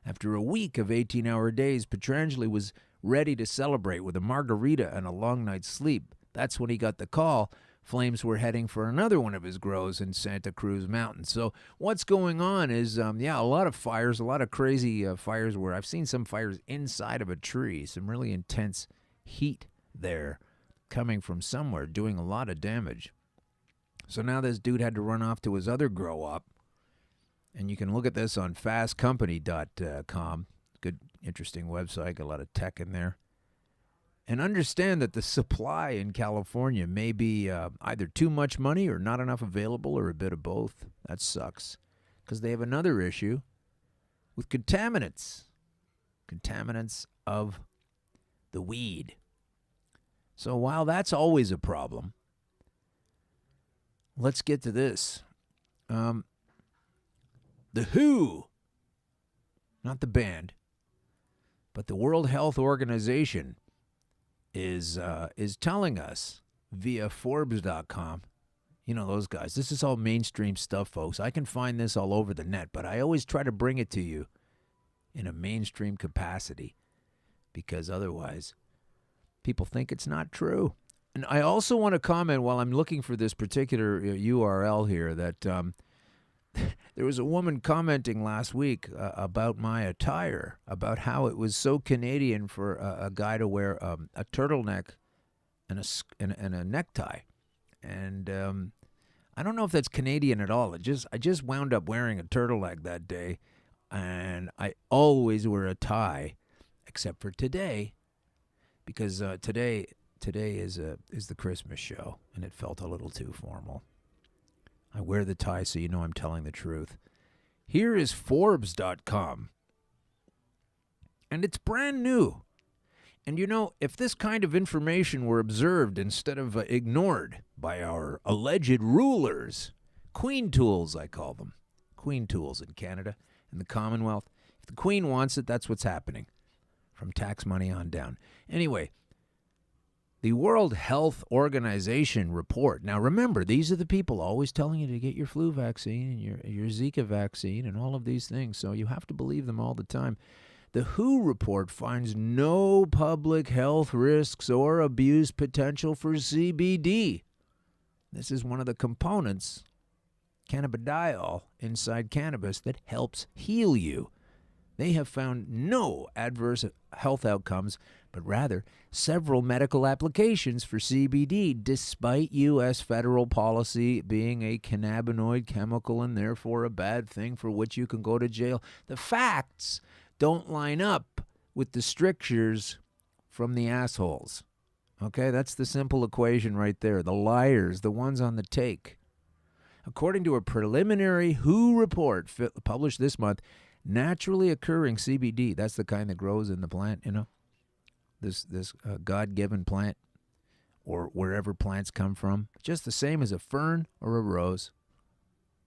After a week of 18-hour days, Pietrangeli was ready to celebrate with a margarita and a long night's sleep. That's when he got the call. Flames were heading for another one of his grows in Santa Cruz Mountain. So what's going on is, a lot of fires, a lot of crazy fires where I've seen some fires inside of a tree, some really intense heat there coming from somewhere, doing a lot of damage. So now this dude had to run off to his other grow up. And you can look at this on fastcompany.com. Good, interesting website, got a lot of tech in there. And understand that the supply in California may be either too much money or not enough available or a bit of both. That sucks. Because they have another issue with contaminants. Contaminants of the weed. So while that's always a problem, let's get to this. The WHO, not the band, but the World Health Organization is telling us via Forbes.com, you know those guys. This is all mainstream stuff, folks. I can find this all over the net, but I always try to bring it to you in a mainstream capacity because otherwise people think it's not true. And I also want to comment while I'm looking for this particular URL here that there was a woman commenting last week about my attire, about how it was so Canadian for a guy to wear a turtleneck and a necktie. And I don't know if that's Canadian at all. I just wound up wearing a turtleneck that day, and I always wear a tie, except for today, because today is the Christmas show, and it felt a little too formal. I wear the tie so you know I'm telling the truth. Here is Forbes.com, and it's brand new. And you know, if this kind of information were observed instead of ignored by our alleged rulers, queen tools I call them, queen tools in Canada and the Commonwealth, if the Queen wants it, that's what's happening, from tax money on down. Anyway, the World Health Organization report. Now remember, these are the people always telling you to get your flu vaccine and your Zika vaccine and all of these things, so you have to believe them all the time. The WHO report finds no public health risks or abuse potential for CBD. This is one of the components, cannabidiol, inside cannabis that helps heal you. They have found no adverse health outcomes, but rather several medical applications for CBD, despite U.S. federal policy being a cannabinoid chemical and therefore a bad thing for which you can go to jail. The facts don't line up with the strictures from the assholes. Okay, that's the simple equation right there. The liars, the ones on the take. According to a preliminary WHO report published this month, naturally occurring CBD, that's the kind that grows in the plant, you know, this God-given plant, or wherever plants come from, just the same as a fern or a rose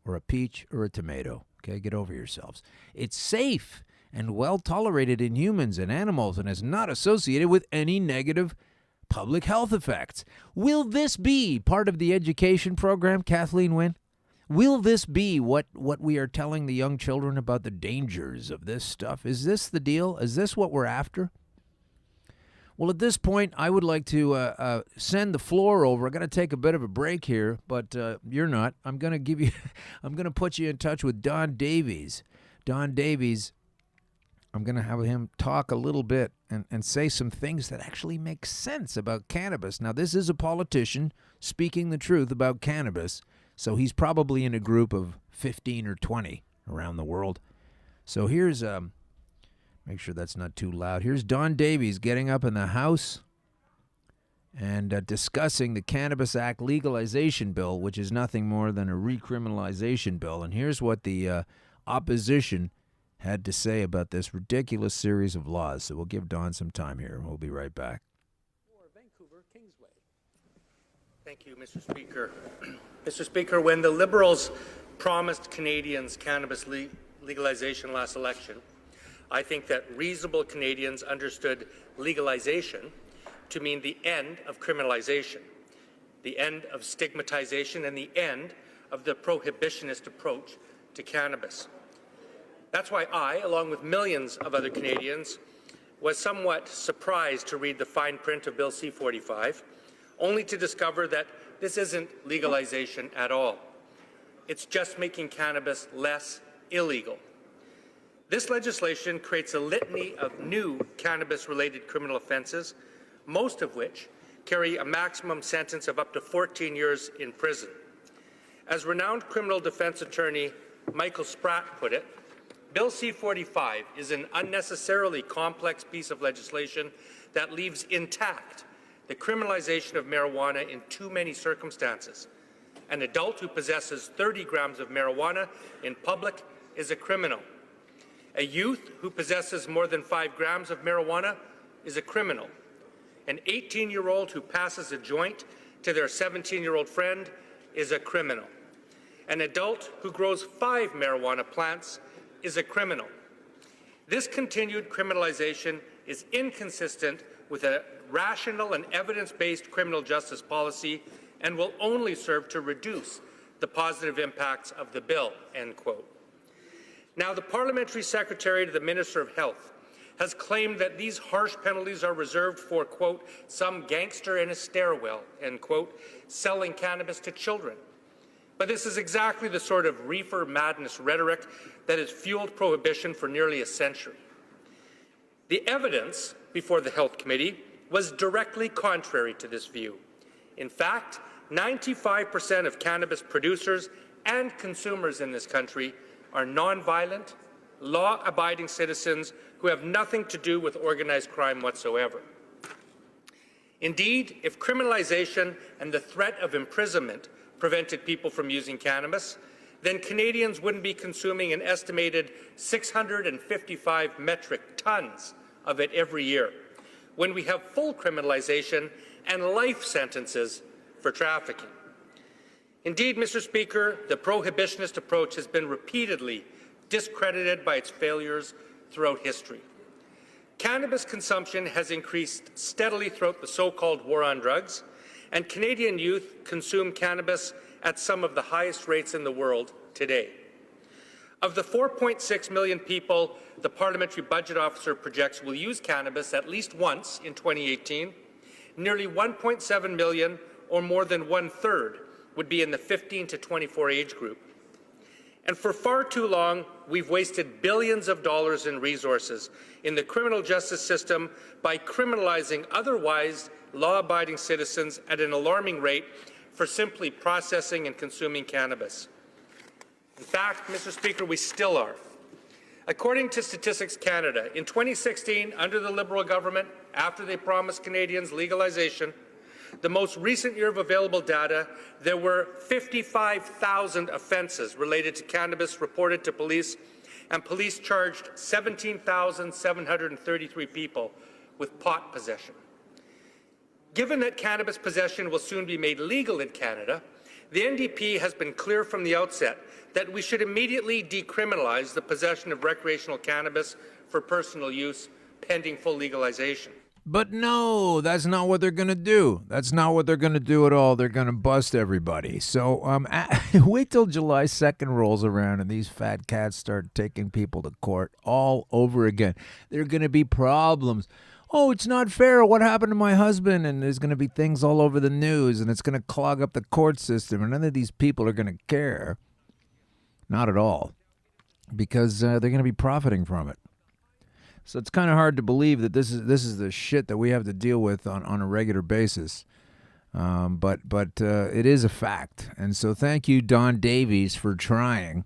or a peach or a tomato. Okay, get over yourselves. It's safe and well tolerated in humans and animals and is not associated with any negative public health effects. Will this be part of the education program, Kathleen Wynne? Will this be what we are telling the young children about the dangers of this stuff? Is this the deal? Is this what we're after? Well, at this point, I would like to send the floor over. I'm going to take a bit of a break here, but you're not. I'm going to put you in touch with Don Davies. Don Davies, I'm going to have him talk a little bit and say some things that actually make sense about cannabis. Now, this is a politician speaking the truth about cannabis, so he's probably in a group of 15 or 20 around the world. So here's, make sure that's not too loud. Here's Don Davies getting up in the House and discussing the Cannabis Act legalization bill, which is nothing more than a recriminalization bill. And here's what the opposition had to say about this ridiculous series of laws. So we'll give Don some time here, and we'll be right back. Vancouver, Kingsway. Thank you, Mr. Speaker. Mr. Speaker, when the Liberals promised Canadians cannabis legalization last election, I think that reasonable Canadians understood legalization to mean the end of criminalization, the end of stigmatization, and the end of the prohibitionist approach to cannabis. That's why I, along with millions of other Canadians, was somewhat surprised to read the fine print of Bill C-45, only to discover that this isn't legalization at all. It's just making cannabis less illegal. This legislation creates a litany of new cannabis-related criminal offences, most of which carry a maximum sentence of up to 14 years in prison. As renowned criminal defence attorney Michael Spratt put it, Bill C-45 is an unnecessarily complex piece of legislation that leaves intact the criminalization of marijuana in too many circumstances. An adult who possesses 30 grams of marijuana in public is a criminal. A youth who possesses more than 5 grams of marijuana is a criminal. An 18-year-old who passes a joint to their 17-year-old friend is a criminal. An adult who grows 5 marijuana plants is a criminal. This continued criminalization is inconsistent with a rational and evidence-based criminal justice policy and will only serve to reduce the positive impacts of the bill, end quote. Now, the Parliamentary Secretary to the Minister of Health has claimed that these harsh penalties are reserved for, quote, some gangster in a stairwell, end quote, selling cannabis to children. But this is exactly the sort of reefer madness rhetoric that has fueled prohibition for nearly a century. The evidence before the Health Committee was directly contrary to this view. In fact, 95% of cannabis producers and consumers in this country are nonviolent, law-abiding citizens who have nothing to do with organized crime whatsoever. Indeed, if criminalization and the threat of imprisonment prevented people from using cannabis, then Canadians wouldn't be consuming an estimated 655 metric tons of it every year, when we have full criminalization and life sentences for trafficking. Indeed, Mr. Speaker, the prohibitionist approach has been repeatedly discredited by its failures throughout history. Cannabis consumption has increased steadily throughout the so-called war on drugs, and Canadian youth consume cannabis at some of the highest rates in the world today. Of the 4.6 million people the Parliamentary Budget Officer projects will use cannabis at least once in 2018, nearly 1.7 million, or more than one-third, would be in the 15 to 24 age group. And for far too long, we've wasted billions of dollars in resources in the criminal justice system by criminalizing otherwise law-abiding citizens at an alarming rate for simply processing and consuming cannabis. In fact, Mr. Speaker, we still are. According to Statistics Canada, in 2016, under the Liberal government, after they promised Canadians legalization, the most recent year of available data, there were 55,000 offences related to cannabis reported to police, and police charged 17,733 people with pot possession. Given that cannabis possession will soon be made legal in Canada, the NDP has been clear from the outset that we should immediately decriminalize the possession of recreational cannabis for personal use pending full legalization. But no, that's not what they're going to do. That's not what they're going to do at all. They're going to bust everybody. So wait till July 2nd rolls around and these fat cats start taking people to court all over again. There are going to be problems. Oh, it's not fair. What happened to my husband? And there's going to be things all over the news, and it's going to clog up the court system, and none of these people are going to care. Not at all, because they're going to be profiting from it. So it's kind of hard to believe that this is the shit that we have to deal with on a regular basis. But it is a fact. And so thank you, Don Davies, for trying.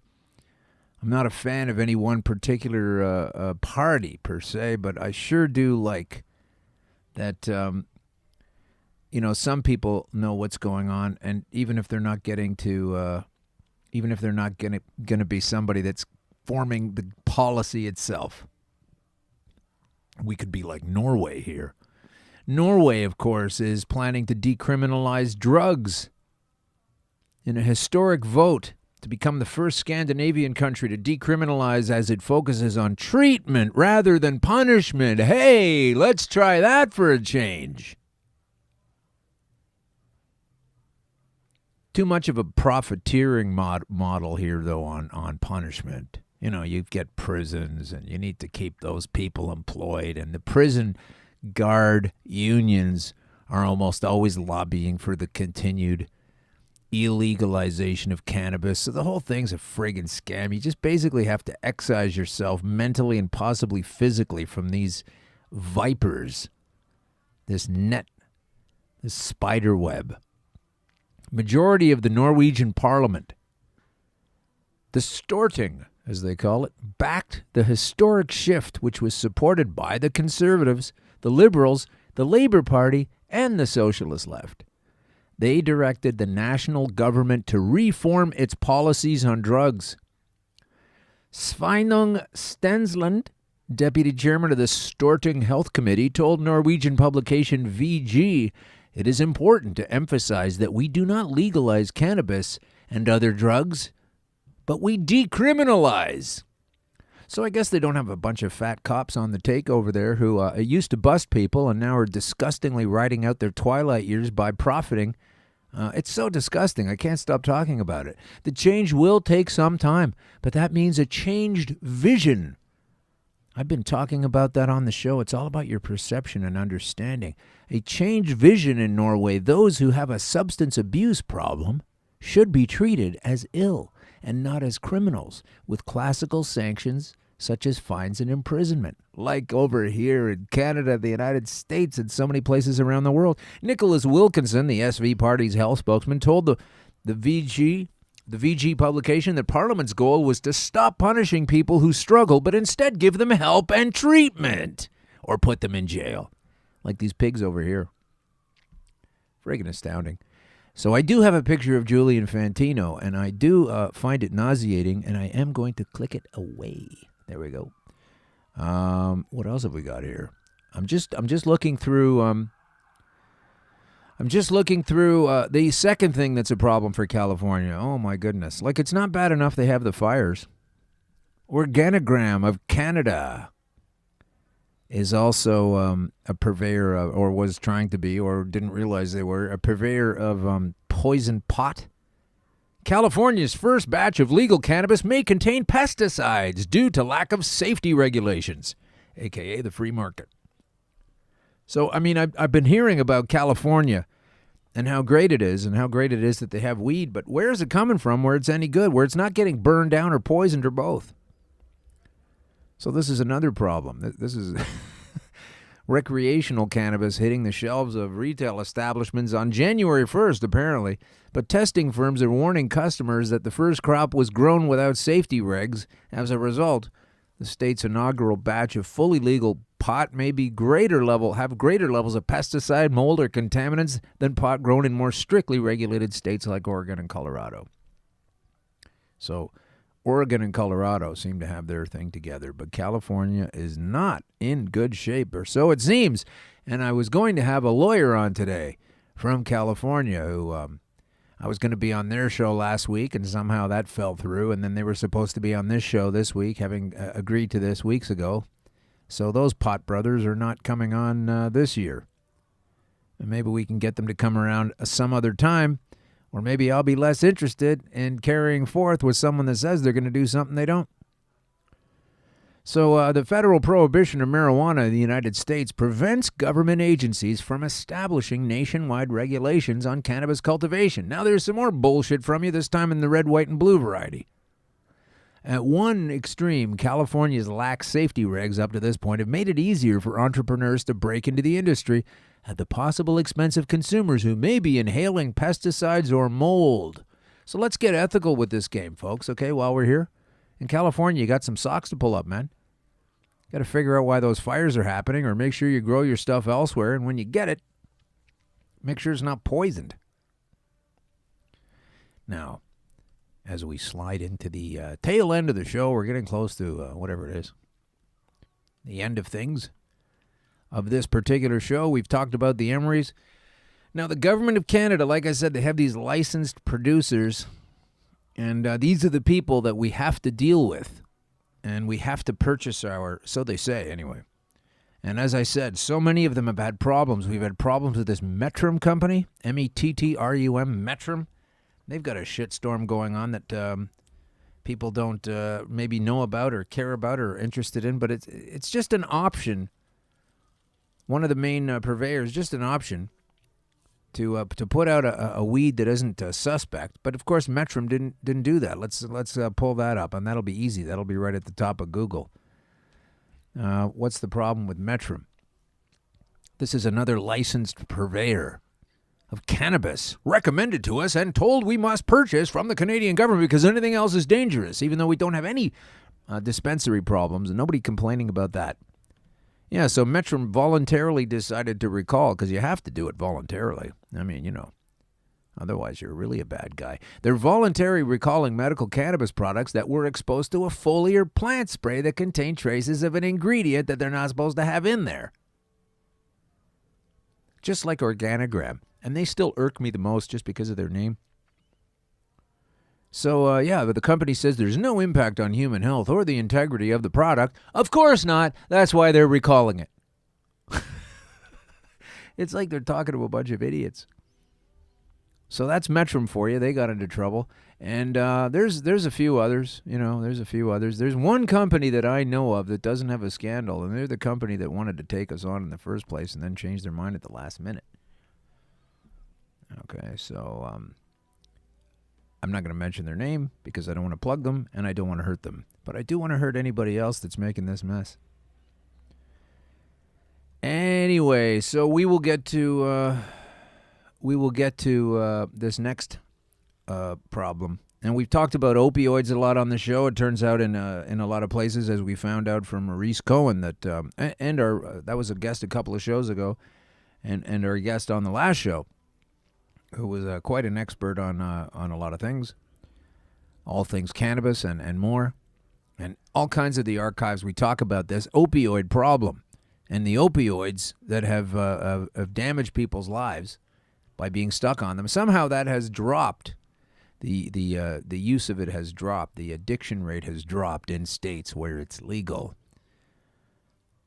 I'm not a fan of any one particular party per se, but I sure do like that, some people know what's going on. And even if they're not getting to, even if they're not going to be somebody that's forming the policy itself. We could be like Norway here. Norway, of course, is planning to decriminalize drugs in a historic vote to become the first Scandinavian country to decriminalize as it focuses on treatment rather than punishment. Hey, let's try that for a change. Too much of a profiteering model here, though, on punishment. You get prisons, and you need to keep those people employed. And the prison guard unions are almost always lobbying for the continued illegalization of cannabis. So the whole thing's a friggin' scam. You just basically have to excise yourself mentally and possibly physically from these vipers, this net, this spider web. Majority of the Norwegian parliament, the Storting, as they call it, backed the historic shift, which was supported by the Conservatives, the Liberals, the Labour Party, and the Socialist left. They directed the national government to reform its policies on drugs. Sveinung Stensland, deputy chairman of the Storting Health Committee, told Norwegian publication VG, "It is important to emphasize that we do not legalize cannabis and other drugs, but we decriminalize." So I guess they don't have a bunch of fat cops on the take over there who used to bust people and now are disgustingly riding out their twilight years by profiting. It's so disgusting. I can't stop talking about it. The change will take some time, but that means a changed vision. I've been talking about that on the show. It's all about your perception and understanding. A changed vision in Norway. Those who have a substance abuse problem should be treated as ill and not as criminals, with classical sanctions such as fines and imprisonment, like over here in Canada, the United States, and so many places around the world. Nicholas Wilkinson, the SV Party's health spokesman, told the VG publication that Parliament's goal was to stop punishing people who struggle, but instead give them help and treatment, or put them in jail, like these pigs over here. Friggin' astounding. So I do have a picture of Julian Fantino, and I do find it nauseating, and I am going to click it away. There we go. What else have we got here? I'm just looking through. The second thing that's a problem for California. Oh my goodness! Like, it's not bad enough they have the fires. Organogram of Canada is also a purveyor of, or was trying to be, or didn't realize they were, a purveyor of poison pot. California's first batch of legal cannabis may contain pesticides due to lack of safety regulations, a.k.a. the free market. So, I mean, I've been hearing about California and how great it is that they have weed, but where is it coming from where it's any good, where it's not getting burned down or poisoned or both? So this is another problem. This is recreational cannabis hitting the shelves of retail establishments on January 1st, apparently. But testing firms are warning customers that the first crop was grown without safety regs. As a result, the state's inaugural batch of fully legal pot may be have greater levels of pesticide, mold, or contaminants than pot grown in more strictly regulated states like Oregon and Colorado. So Oregon and Colorado seem to have their thing together, but California is not in good shape, or so it seems. And I was going to have a lawyer on today from California who I was going to be on their show last week, and somehow that fell through. And then they were supposed to be on this show this week, having agreed to this weeks ago. So those pot brothers are not coming on this year. And maybe we can get them to come around some other time. Or maybe I'll be less interested in carrying forth with someone that says they're going to do something they don't. So the federal prohibition of marijuana in the United States prevents government agencies from establishing nationwide regulations on cannabis cultivation. Now there's some more bullshit from you, this time in the red, white, and blue variety. At one extreme, California's lax safety regs up to this point have made it easier for entrepreneurs to break into the industry at the possible expense of consumers who may be inhaling pesticides or mold. So let's get ethical with this game, folks, okay, while we're here. In California, you got some socks to pull up, man. Got to figure out why those fires are happening, or make sure you grow your stuff elsewhere, and when you get it, make sure it's not poisoned. Now, as we slide into the tail end of the show, we're getting close to whatever it is, the end of things of this particular show. We've talked about the Emery's. Now, the government of Canada, like I said, they have these licensed producers, and these are the people that we have to deal with, and we have to purchase so they say anyway. And as I said, so many of them have had problems. We've had problems with this Metrum company, Mettrum, Metrum. They've got a shitstorm going on that people don't maybe know about or care about or are interested in, but it's just an option. One of the main purveyors, just an option to put out a weed that isn't suspect. But of course, Metrum didn't do that. Let's pull that up, and that'll be easy. That'll be right at the top of Google. What's the problem with Metrum? This is another licensed purveyor of cannabis, recommended to us and told we must purchase from the Canadian government because anything else is dangerous, even though we don't have any dispensary problems, and nobody complaining about that. Yeah, so Metrum voluntarily decided to recall, because you have to do it voluntarily. I mean, you know, otherwise you're really a bad guy. They're voluntarily recalling medical cannabis products that were exposed to a foliar plant spray that contained traces of an ingredient that they're not supposed to have in there. Just like Organogram. And they still irk me the most just because of their name. So, yeah, but the company says there's no impact on human health or the integrity of the product. Of course not. That's why they're recalling it. It's like they're talking to a bunch of idiots. So that's Metrum for you. They got into trouble. And there's a few others. You know, there's a few others. There's one company that I know of that doesn't have a scandal, and they're the company that wanted to take us on in the first place and then changed their mind at the last minute. Okay, so I'm not going to mention their name because I don't want to plug them and I don't want to hurt them. But I do want to hurt anybody else that's making this mess. Anyway, so we will get to this next problem. And we've talked about opioids a lot on the show. It turns out in a lot of places, as we found out from Maurice Cohen, that that was a guest a couple of shows ago, and our guest on the last show, who was quite an expert on a lot of things, all things cannabis and more, and all kinds of the archives. We talk about this opioid problem and the opioids that have damaged people's lives by being stuck on them. Somehow that has dropped. The use of it has dropped. The addiction rate has dropped in states where it's legal.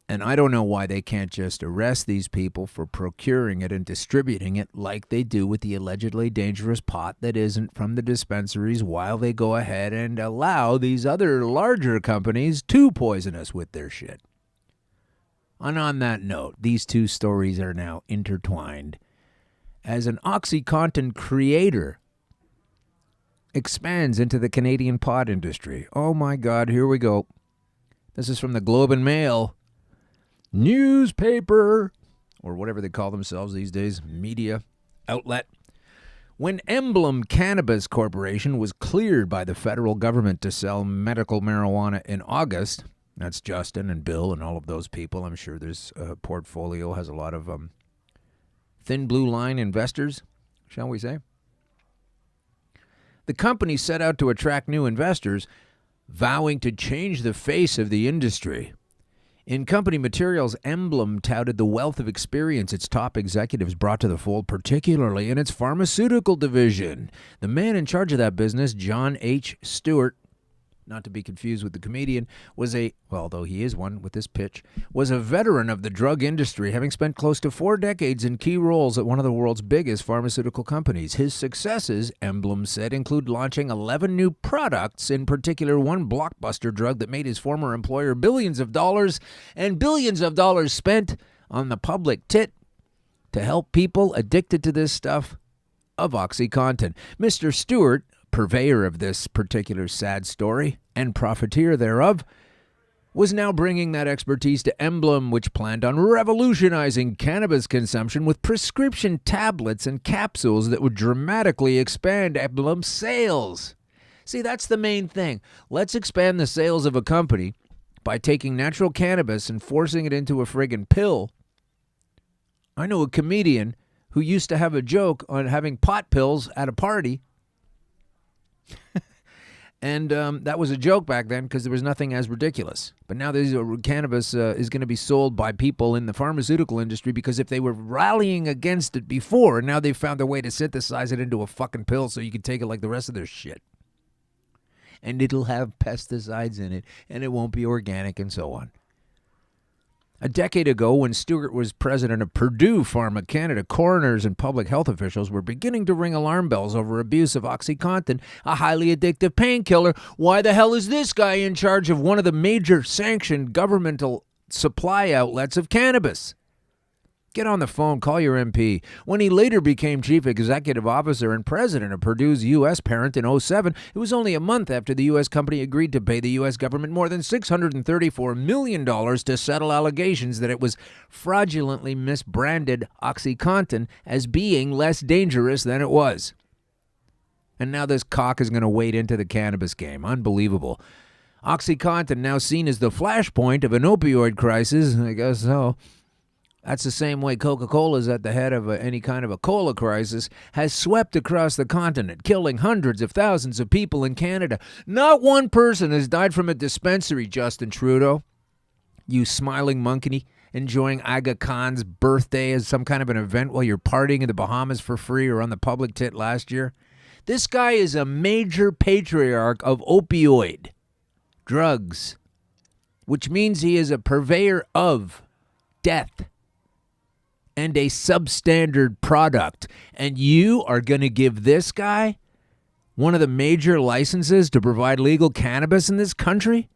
And I don't know why they can't just arrest these people for procuring it and distributing it like they do with the allegedly dangerous pot that isn't from the dispensaries, while they go ahead and allow these other larger companies to poison us with their shit. And on that note, these two stories are now intertwined. As an OxyContin creator expands into the Canadian pot industry. Oh my God, here we go. This is from the Globe and Mail newspaper, or whatever they call themselves these days, media outlet. When Emblem Cannabis Corporation was cleared by the federal government to sell medical marijuana in August, that's Justin and Bill and all of those people. I'm sure this portfolio has a lot of thin blue line investors, shall we say. The company set out to attract new investors, vowing to change the face of the industry. In company materials, Emblem touted the wealth of experience its top executives brought to the fold, particularly in its pharmaceutical division. The man in charge of that business, John H. Stewart, not to be confused with the comedian, although he is one with this pitch, was a veteran of the drug industry, having spent close to 4 decades in key roles at one of the world's biggest pharmaceutical companies. His successes, Emblem said, include launching 11 new products, in particular one blockbuster drug that made his former employer billions of dollars, and billions of dollars spent on the public tit to help people addicted to this stuff of OxyContin. Mr. Stewart, purveyor of this particular sad story and profiteer thereof, was now bringing that expertise to Emblem, which planned on revolutionizing cannabis consumption with prescription tablets and capsules that would dramatically expand Emblem's sales. See, that's the main thing. Let's expand the sales of a company by taking natural cannabis and forcing it into a friggin' pill. I know a comedian who used to have a joke on having pot pills at a party. And that was a joke back then because there was nothing as ridiculous. But now cannabis is going to be sold by people in the pharmaceutical industry, because if they were rallying against it before, now they've found a way to synthesize it into a fucking pill so you can take it like the rest of their shit. And it'll have pesticides in it, and it won't be organic, and so on. A decade ago, when Stewart was president of Purdue Pharma Canada, coroners and public health officials were beginning to ring alarm bells over abuse of OxyContin, a highly addictive painkiller. Why the hell is this guy in charge of one of the major sanctioned governmental supply outlets of cannabis? Get on the phone, call your MP. When he later became chief executive officer and president of Purdue's U.S. parent in 2007, it was only a month after the U.S. company agreed to pay the U.S. government more than $634 million to settle allegations that it was fraudulently misbranded OxyContin as being less dangerous than it was. And now this cock is going to wade into the cannabis game. Unbelievable. OxyContin, now seen as the flashpoint of an opioid crisis, I guess so. That's the same way Coca-Cola's at the head of any kind of a cola crisis, has swept across the continent, killing hundreds of thousands of people in Canada. Not one person has died from a dispensary, Justin Trudeau. You smiling monkey, enjoying Aga Khan's birthday as some kind of an event while you're partying in the Bahamas for free or on the public tit last year. This guy is a major patriarch of opioid drugs, which means he is a purveyor of death and a substandard product. And you are going to give this guy one of the major licenses to provide legal cannabis in this country?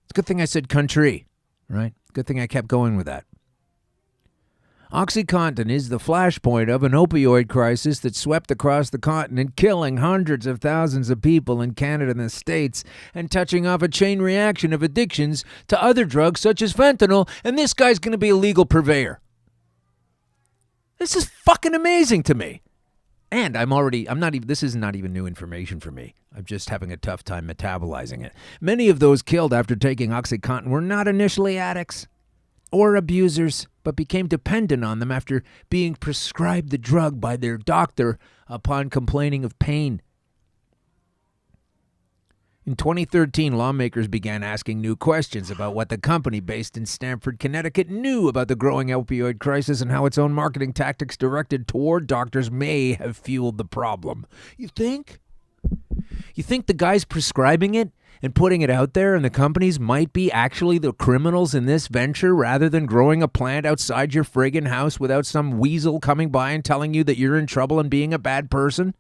It's a good thing I said country, right? Good thing I kept going with that. OxyContin is the flashpoint of an opioid crisis that swept across the continent, killing hundreds of thousands of people in Canada and the States, and touching off a chain reaction of addictions to other drugs such as fentanyl, and this guy's going to be a legal purveyor. This is fucking amazing to me. And this is not even new information for me. I'm just having a tough time metabolizing it. Many of those killed after taking OxyContin were not initially addicts or abusers, but became dependent on them after being prescribed the drug by their doctor upon complaining of pain. In 2013, lawmakers began asking new questions about what the company based in Stamford, Connecticut knew about the growing opioid crisis and how its own marketing tactics directed toward doctors may have fueled the problem. You think? You think the guys prescribing it and putting it out there and the companies might be actually the criminals in this venture rather than growing a plant outside your friggin' house without some weasel coming by and telling you that you're in trouble and being a bad person?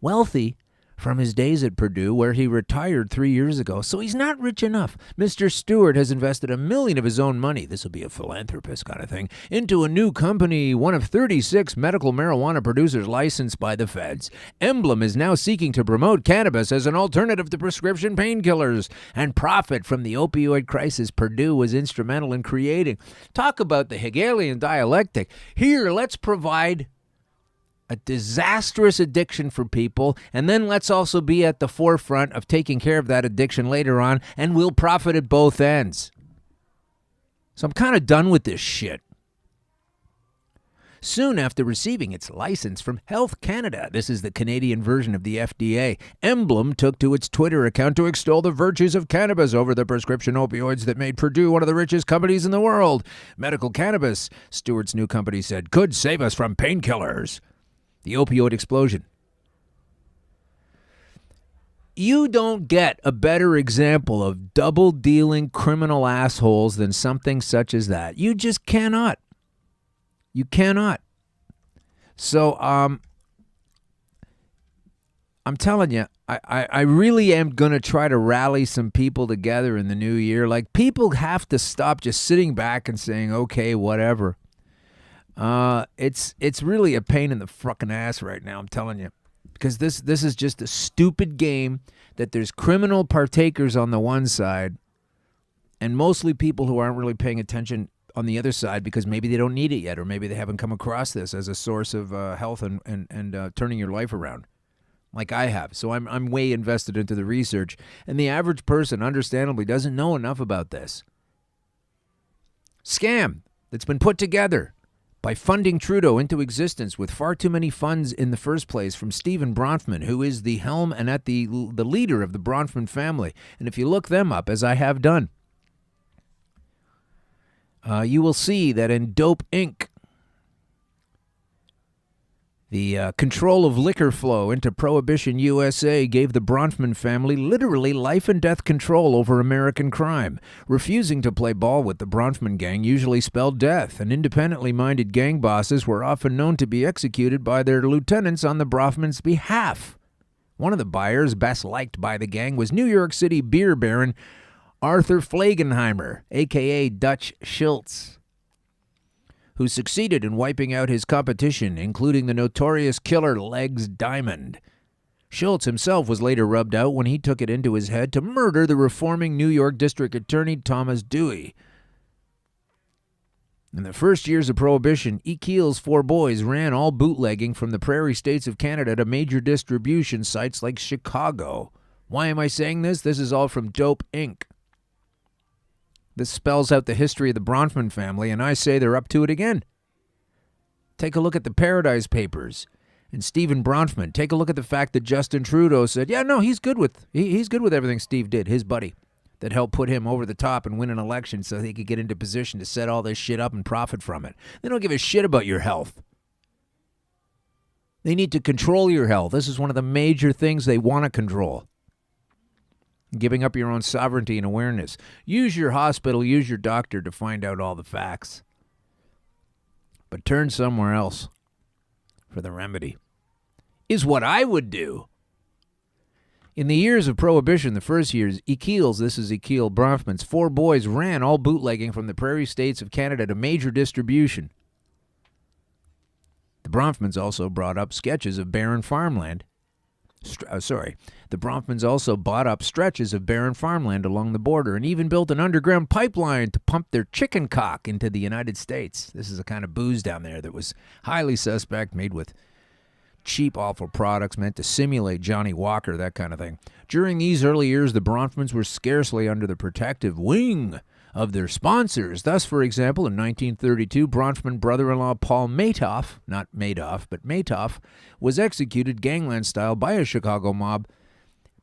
Wealthy from his days at Purdue, where he retired 3 years ago, so he's not rich enough. Mr. Stewart has invested $1 million of his own money, this will be a philanthropist kind of thing, into a new company, one of 36 medical marijuana producers licensed by the feds. Emblem is now seeking to promote cannabis as an alternative to prescription painkillers and profit from the opioid crisis Purdue was instrumental in creating. Talk about the Hegelian dialectic. Here, let's provide a disastrous addiction for people, and then let's also be at the forefront of taking care of that addiction later on, and we'll profit at both ends. So I'm kind of done with this shit. Soon after receiving its license from Health Canada, this is the Canadian version of the FDA, Emblem took to its Twitter account to extol the virtues of cannabis over the prescription opioids that made Purdue one of the richest companies in the world. Medical cannabis, Stewart's new company said, could save us from painkillers. The opioid explosion. You don't get a better example of double-dealing criminal assholes than something such as that. You just cannot. You cannot. So, I'm telling you, I really am going to try to rally some people together in the new year. Like, people have to stop just sitting back and saying, okay, whatever. It's really a pain in the fucking ass right now, I'm telling you. Because this is just a stupid game that there's criminal partakers on the one side and mostly people who aren't really paying attention on the other side because maybe they don't need it yet or maybe they haven't come across this as a source of health and turning your life around like I have. So I'm way invested into the research. And the average person, understandably, doesn't know enough about this scam that's been put together by funding Trudeau into existence with far too many funds in the first place from Stephen Bronfman, who is the helm and at the leader of the Bronfman family. And if you look them up, as I have done, you will see that in Dope Inc., the control of liquor flow into Prohibition USA gave the Bronfman family literally life and death control over American crime. Refusing to play ball with the Bronfman gang usually spelled death, and independently minded gang bosses were often known to be executed by their lieutenants on the Bronfmans' behalf. One of the buyers best liked by the gang was New York City beer baron Arthur Flagenheimer, a.k.a. Dutch Schultz, who succeeded in wiping out his competition, including the notorious killer Legs Diamond. Schultz himself was later rubbed out when he took it into his head to murder the reforming New York District Attorney Thomas Dewey. In the first years of Prohibition, E. Keel's four boys ran all bootlegging from the prairie states of Canada to major distribution sites like Chicago. Why am I saying this? This is all from Dope Inc. This spells out the history of the Bronfman family, and I say they're up to it again. Take a look at the Paradise Papers and Stephen Bronfman. Take a look at the fact that Justin Trudeau said, yeah, no, he's good with everything Steve did, his buddy, that helped put him over the top and win an election so he could get into position to set all this shit up and profit from it. They don't give a shit about your health. They need to control your health. This is one of the major things they want to control. Giving up your own sovereignty and awareness. Use your hospital, use your doctor to find out all the facts. But turn somewhere else for the remedy. Is what I would do. In the years of Prohibition, the first years, Ekeels, this is Ekeel Bronfman's 4 boys ran all bootlegging from the prairie states of Canada to major distribution. The Bronfmans also brought up sketches of barren farmland. The Bronfmans also bought up stretches of barren farmland along the border and even built an underground pipeline to pump their chicken cock into the United States. This is a kind of booze down there that was highly suspect, made with cheap, awful products meant to simulate Johnny Walker, that kind of thing. During these early years, the Bronfmans were scarcely under the protective wing of their sponsors. Thus, for example, in 1932, Bronfman brother-in-law Paul Matoff, not Madoff, but Matoff, was executed gangland style by the Chicago mob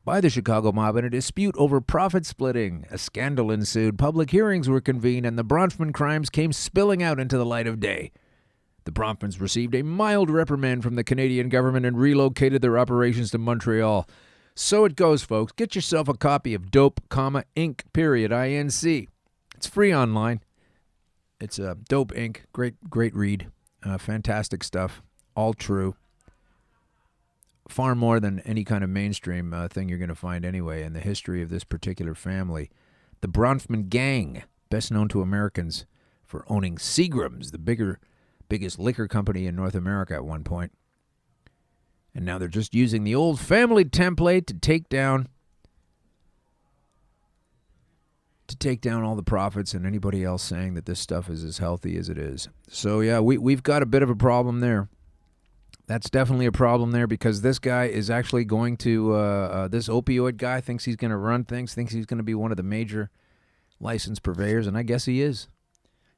in a dispute over profit splitting. A scandal ensued, public hearings were convened, and the Bronfman crimes came spilling out into the light of day. The Bronfmans received a mild reprimand from the Canadian government and relocated their operations to Montreal. So it goes, folks. Get yourself a copy of Dope, Inc. Inc. It's free online. It's Dope Inc. Great read. Fantastic stuff. All true. Far more than any kind of mainstream thing you're going to find anyway in the history of this particular family. The Bronfman gang, best known to Americans for owning Seagram's, the biggest liquor company in North America at one point. And now they're just using the old family template to take down all the profits and anybody else saying that this stuff is as healthy as it is. So yeah, we've got a bit of a problem there. That's definitely a problem there because this guy is actually going to, this opioid guy thinks he's going to run things, thinks he's going to be one of the major licensed purveyors, and I guess he is.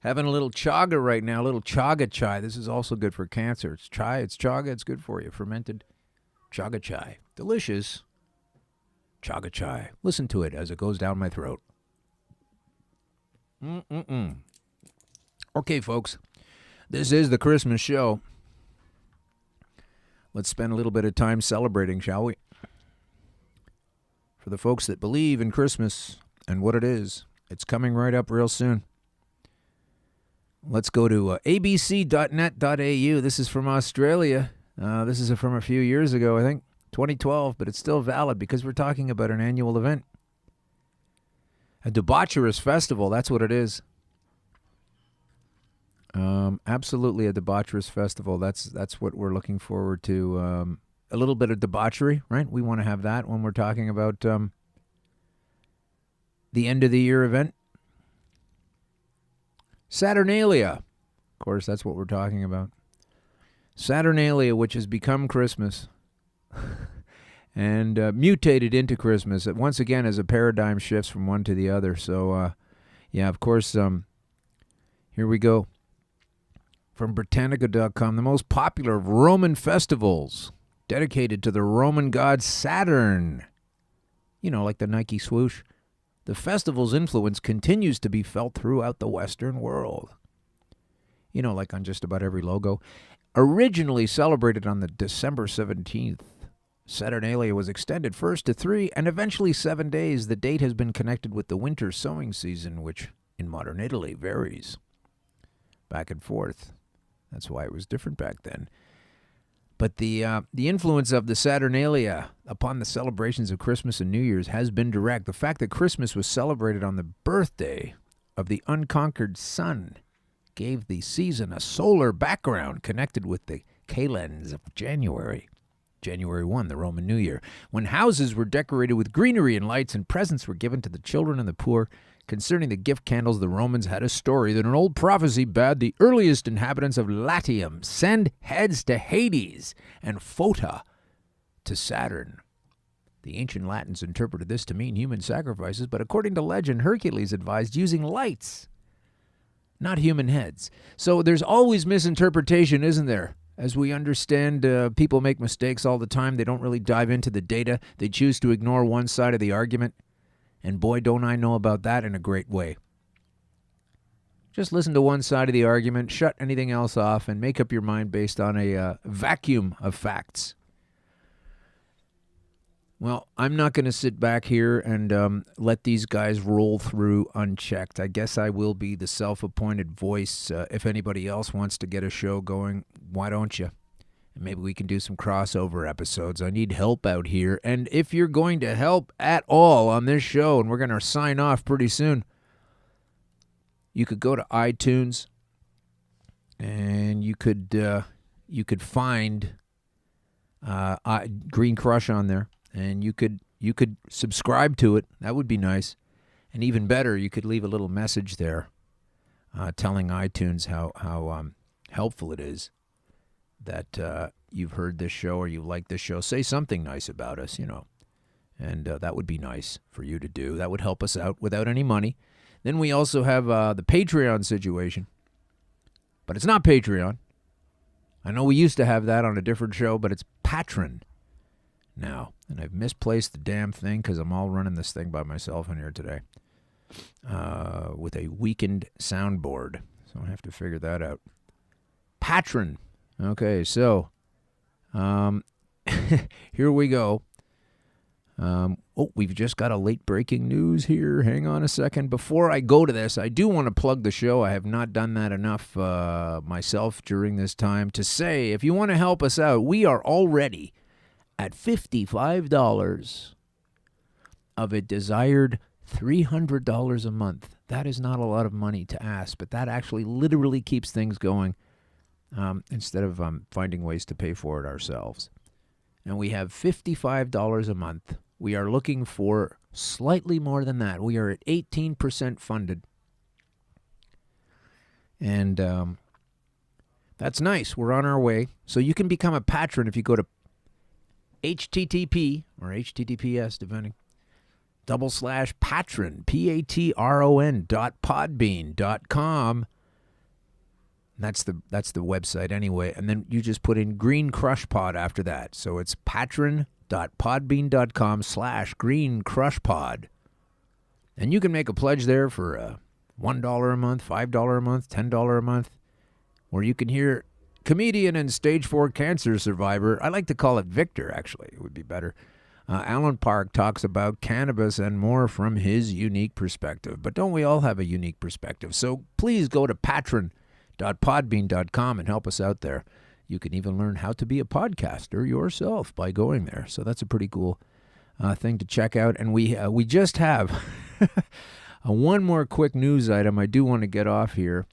Having a little chaga right now, a little chaga chai. This is also good for cancer. It's chai, it's chaga, it's good for you. Fermented chaga chai. Delicious chaga chai. Listen to it as it goes down my throat. Okay, folks, this is the Christmas show. Let's spend a little bit of time celebrating, shall we? For the folks that believe in Christmas and what it is, it's coming right up real soon. Let's go to abc.net.au. This is from Australia. This is from a few years ago, I think, 2012, but it's still valid because we're talking about an annual event. A debaucherous festival, that's what it is. Absolutely a debaucherous festival. That's what we're looking forward to. A little bit of debauchery, right? We want to have that when we're talking about the end of the year event. Saturnalia. Of course, that's what we're talking about. Saturnalia, which has become Christmas and mutated into Christmas. Once again, as a paradigm shifts from one to the other. So, yeah, of course, here we go. From Britannica.com, the most popular of Roman festivals dedicated to the Roman god Saturn. You know, like the Nike swoosh. The festival's influence continues to be felt throughout the Western world. You know, like on just about every logo. Originally celebrated on the December 17th, Saturnalia was extended first to 3 and eventually 7 days. The date has been connected with the winter sowing season, which in modern Italy varies back and forth. That's why it was different back then. But the influence of the Saturnalia upon the celebrations of Christmas and New Year's has been direct. The fact that Christmas was celebrated on the birthday of the unconquered sun gave the season a solar background connected with the kalends of January. January 1, the Roman New Year, when houses were decorated with greenery and lights and presents were given to the children and the poor. Concerning the gift candles, the Romans had a story that an old prophecy bade the earliest inhabitants of Latium send heads to Hades and phota to Saturn. The ancient Latins interpreted this to mean human sacrifices, but according to legend, Hercules advised using lights, not human heads. So there's always misinterpretation, isn't there? As we understand, people make mistakes all the time. They don't really dive into the data. They choose to ignore one side of the argument. And boy, don't I know about that in a great way. Just listen to one side of the argument, shut anything else off, and make up your mind based on a vacuum of facts. Well, I'm not going to sit back here and let these guys roll through unchecked. I guess I will be the self-appointed voice. If anybody else wants to get a show going, why don't you? And maybe we can do some crossover episodes. I need help out here. And if you're going to help at all on this show, and we're going to sign off pretty soon, you could go to iTunes and you could find Green Crush on there, and you could subscribe to it. That would be nice. And even better, you could leave a little message there telling iTunes how helpful it is that you've heard this show or you like this show. Say something nice about us, and that would be nice for you to do. That would help us out without any money. Then we also have the Patreon situation, but it's not Patreon. I know we used to have that on a different show, but it's Patron now. And I've misplaced the damn thing because I'm all running this thing by myself in here today with a weakened soundboard. So I have to figure that out. Patron. Okay, so here we go. We've just got a late breaking news here. Hang on a second. Before I go to this, I do want to plug the show. I have not done that enough myself during this time to say, if you want to help us out, we are already at $55 of a desired $300 a month. That is not a lot of money to ask, but that actually literally keeps things going instead of finding ways to pay for it ourselves. And we have $55 a month. We are looking for slightly more than that. We are at 18% funded. And that's nice. We're on our way. So you can become a patron if you go to HTTP or HTTPS, depending, /patron, patron.podbean.com. That's the website anyway. And then you just put in Green Crush Pod after that. So it's patron.podbean.com/Green Crush Pod. And you can make a pledge there for $1 a month, $5 a month, $10 a month, where you can hear comedian and stage 4 cancer survivor. I like to call it Victor, actually. It would be better. Alan Park talks about cannabis and more from his unique perspective. But don't we all have a unique perspective? So please go to patron.podbean.com and help us out there. You can even learn how to be a podcaster yourself by going there. So that's a pretty cool thing to check out. And we just have one more quick news item I do want to get off here.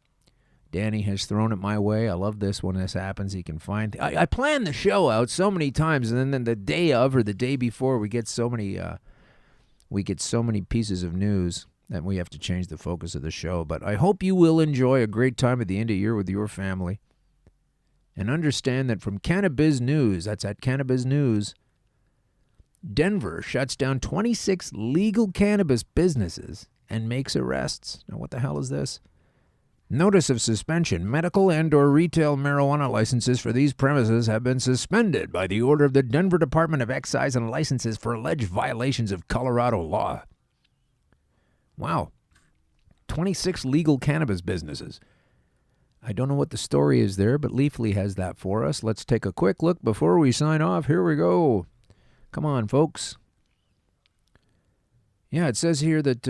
Danny has thrown it my way. I love this when this happens. He can find. I plan the show out so many times, and then the day of or the day before, we get so many pieces of news that we have to change the focus of the show. But I hope you will enjoy a great time at the end of the year with your family, and understand that from Cannabis News, that's at Cannabis News, Denver shuts down 26 legal cannabis businesses and makes arrests. Now, what the hell is this? Notice of suspension. Medical and or retail marijuana licenses for these premises have been suspended by the order of the Denver Department of Excise and Licenses for alleged violations of Colorado law. Wow. 26 legal cannabis businesses. I don't know what the story is there, but Leafly has that for us. Let's take a quick look before we sign off. Here we go. Come on, folks. Yeah, it says here that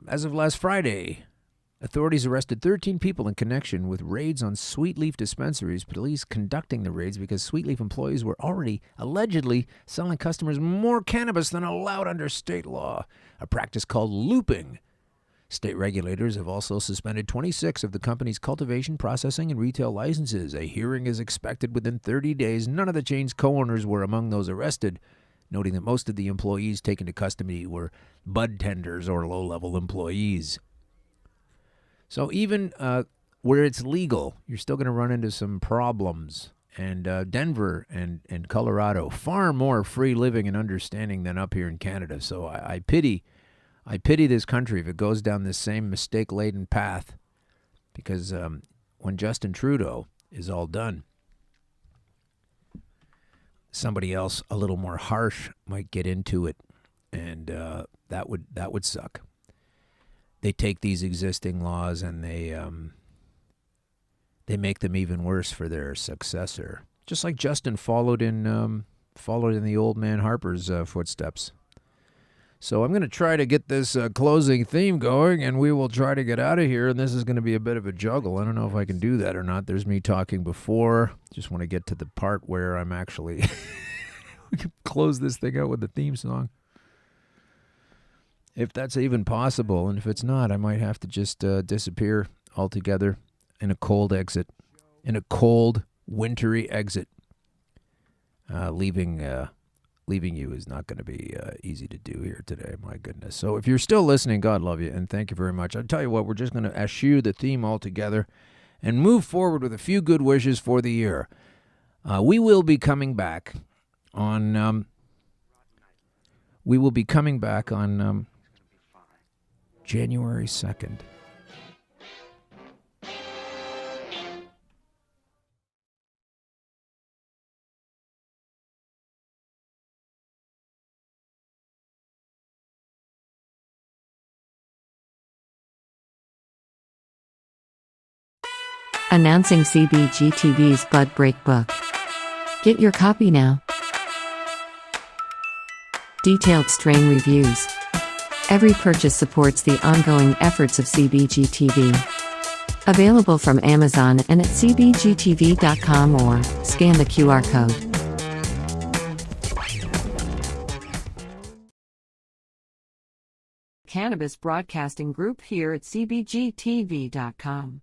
as of last Friday, authorities arrested 13 people in connection with raids on Sweet Leaf dispensaries. Police conducting the raids because Sweet Leaf employees were already allegedly selling customers more cannabis than allowed under state law, a practice called looping. State regulators have also suspended 26 of the company's cultivation, processing, and retail licenses. A hearing is expected within 30 days. None of the chain's co-owners were among those arrested, noting that most of the employees taken to custody were bud tenders or low-level employees. So even where it's legal, you're still going to run into some problems. And Denver and Colorado, far more free living and understanding than up here in Canada. So I pity this country if it goes down this same mistake-laden path, because when Justin Trudeau is all done, somebody else a little more harsh might get into it, and that would suck. They take these existing laws and they make them even worse for their successor, just like Justin followed in the old man Harper's footsteps. So I'm going to try to get this closing theme going, and we will try to get out of here. And this is going to be a bit of a juggle. I don't know if I can do that or not. There's me talking before. Just want to get to the part where I'm actually we can close this thing out with the theme song, if that's even possible. And if it's not, I might have to just disappear altogether in a cold exit, in a cold, wintry exit. Leaving you is not going to be easy to do here today, my goodness. So if you're still listening, God love you, and thank you very much. I'll tell you what, we're just going to eschew the theme altogether and move forward with a few good wishes for the year. We will be coming back on January 2nd. Announcing CBGTV's Bud Break book. Get your copy now. Detailed strain reviews. Every purchase supports the ongoing efforts of CBGTV. Available from Amazon and at cbgtv.com or scan the QR code. Cannabis Broadcasting Group here at cbgtv.com.